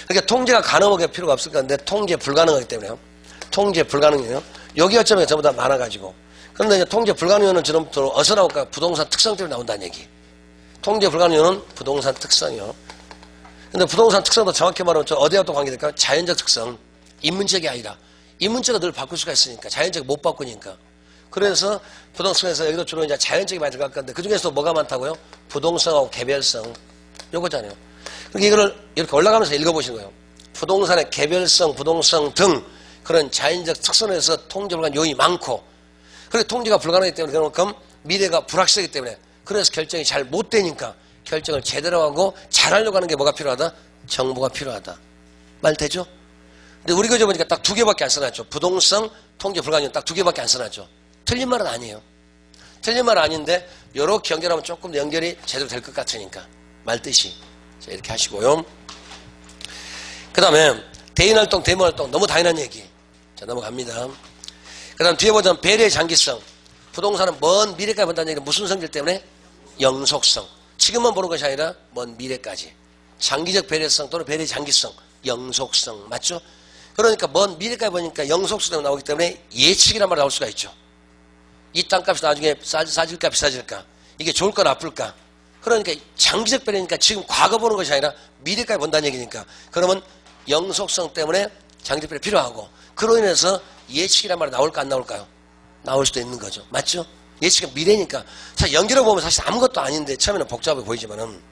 그러니까 통제가 가능하게 필요가 없을 건데 통제 불가능하기 때문에요. 통제 불가능이에요. 여기 어쩌면 전부 다 많아가지고. 그런데 이제 통제 불가능은 지금부터 어디서 나올까? 부동산 특성 때문에 나온다는 얘기. 통제 불가능은 부동산 특성이요. 근데 부동산 특성도 정확히 말하면 어디와 또 관계될까요? 자연적 특성. 인문적이 아니라. 인문적은 늘 바꿀 수가 있으니까. 자연적 못 바꾸니까. 그래서 부동산에서 여기도 주로 이제 자연적이 많이 들어갈 건데 그 중에서도 뭐가 많다고요? 부동성하고 개별성. 요거잖아요. 그러니까 이거를 이렇게 올라가면서 읽어보시는 거예요. 부동산의 개별성, 부동성 등 그런 자연적 특성에서 통제 불가능 요인이 많고 그리고 통제가 불가능하기 때문에 그만큼 미래가 불확실하기 때문에 그래서 결정이 잘 못 되니까 결정을 제대로 하고 잘하려고 하는 게 뭐가 필요하다? 정보가 필요하다. 말 되죠? 근데 우리 교재 보니까 딱 두 개밖에 안 써놨죠. 부동성, 통제 불가능 딱 두 개밖에 안 써놨죠. 틀린 말은 아니에요. 틀린 말은 아닌데 이렇게 연결하면 조금 더 연결이 제대로 될 것 같으니까 말 뜻이. 자, 이렇게 하시고요. 그 다음에 대인활동, 대모활동 너무 당연한 얘기. 자, 넘어갑니다. 그 다음 뒤에 보자면 배려의 장기성. 부동산은 먼 미래까지 본다는 얘기는 무슨 성질 때문에? 영속성. 지금만 보는 것이 아니라 먼 미래까지. 장기적 배려성 또는 배려의 장기성. 영속성. 맞죠? 그러니까 먼 미래까지 보니까 영속성이 나오기 때문에 예측이란 말이 나올 수가 있죠. 이 땅값이 나중에 싸질까 비싸질까? 이게 좋을까 나쁠까? 그러니까 장기적 변화니까 지금 과거 보는 것이 아니라 미래까지 본다는 얘기니까. 그러면 영속성 때문에 장기적 변화 필요하고, 그로 인해서 예측이란 말이 나올까 안 나올까요? 나올 수도 있는 거죠. 맞죠? 예측은 미래니까. 자, 연결해 보면 사실 아무것도 아닌데 처음에는 복잡해 보이지만은.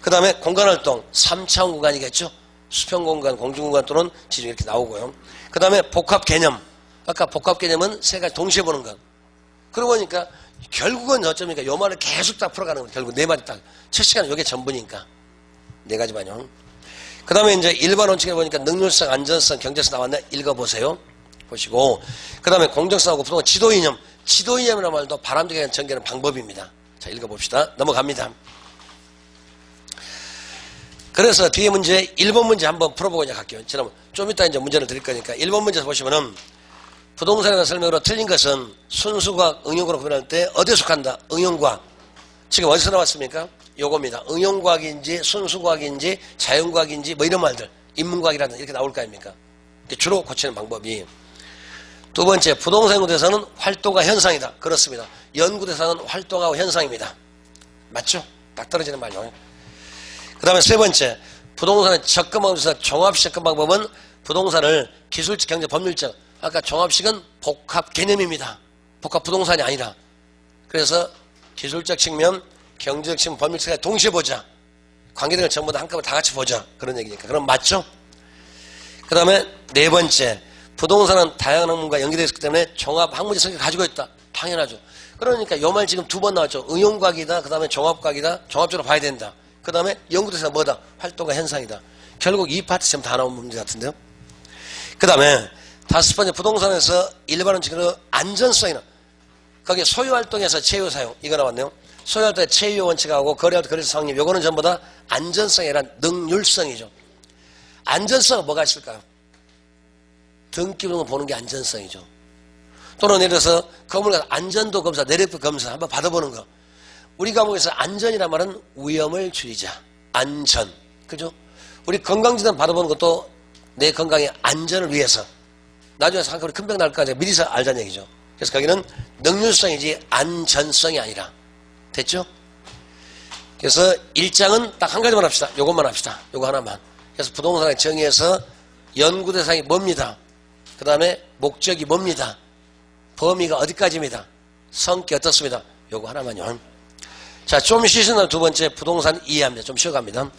그 다음에 공간활동 3차원 공간이겠죠. 수평공간, 공중공간 또는 지중 이렇게 나오고요. 그 다음에 복합 개념. 아까 복합 개념은 세 가지 동시에 보는 것. 그러고 보니까 결국은 어쩌니까 요 말을 계속 딱 풀어가는 거예요. 결국 네 마디 딱. 첫 시간은 요게 전부니까. 네 가지만요. 그 다음에 이제 일반 원칙을 보니까 능률성, 안전성, 경제성 나왔네. 읽어보세요. 보시고. 그 다음에 공정성하고 부동산 지도 이념. 지도 이념이라는 말도 바람직하게 전개하는 방법입니다. 자, 읽어봅시다. 넘어갑니다. 그래서 뒤에 문제 1번 문제 한번 풀어보고 이제 갈게요. 좀 이따 이제 문제를 드릴 거니까 1번 문제에서 보시면은 부동산에 대한 설명으로 틀린 것은 순수과학, 응용과학으로 구분할 때 어디에 속한다? 응용과학. 지금 어디서 나왔습니까? 요겁니다. 응용과학인지 순수과학인지 자연과학인지 뭐 이런 말들, 인문과학이라든지 이렇게 나올 거 아닙니까? 주로 고치는 방법이. 두 번째, 부동산 연구대상은 활동과 현상이다. 그렇습니다. 연구대상은 활동하고 현상입니다. 맞죠? 딱 떨어지는 말이요. 그 다음에 세 번째, 부동산의 접근 방법에서 종합식 접근 방법은 부동산을 기술적, 경제, 법률적. 아까 종합식은 복합 개념입니다. 복합 부동산이 아니라. 그래서 기술적 측면, 경제적 측면, 법률적까지 동시에 보자. 관계등을 전부 다 한꺼번에 다 같이 보자. 그런 얘기니까. 그럼 맞죠? 그 다음에 네 번째, 부동산은 다양한 학문과 연계되어 있기 때문에 종합 학문적 성격을 가지고 있다. 당연하죠. 그러니까 요 말 지금 두 번 나왔죠. 응용과학이다. 그 다음에 종합과학이다. 종합적으로 봐야 된다. 그 다음에 연구대상 뭐다? 활동과 현상이다. 결국 이 파트 지금 다 나온 문제 같은데요. 그 다음에 다섯 번째, 부동산에서 일반 원칙으로 안전성이나 거기에 소유활동에서 채유사용 이거 나왔네요. 소유활동의 채유 원칙하고 거래활동 거래소 상립 요거는 전부 다 안전성이 아니라 능률성이죠. 안전성은 뭐가 있을까요? 등기부등본 보는 게 안전성이죠. 또는 예를 들어서 건물 안전도 검사, 내력도 검사 한번 받아보는 거. 우리 과목에서 안전이란 말은 위험을 줄이자. 안전. 그죠? 우리 건강진단 받아보는 것도 내 건강의 안전을 위해서. 나중에 한꺼번에 큰 병 날까 미리서 알자는 얘기죠. 그래서 거기는 능률성이지 안전성이 아니라. 됐죠? 그래서 1장은 딱 한 가지만 합시다. 요것만 합시다. 요거 하나만. 그래서 부동산의 정의에서 연구 대상이 뭡니다. 그 다음에 목적이 뭡니다. 범위가 어디까지입니다. 성격이 어떻습니다. 요거 하나만요. 자, 좀 쉬신 날 두 번째 부동산 이해합니다. 좀 쉬어갑니다.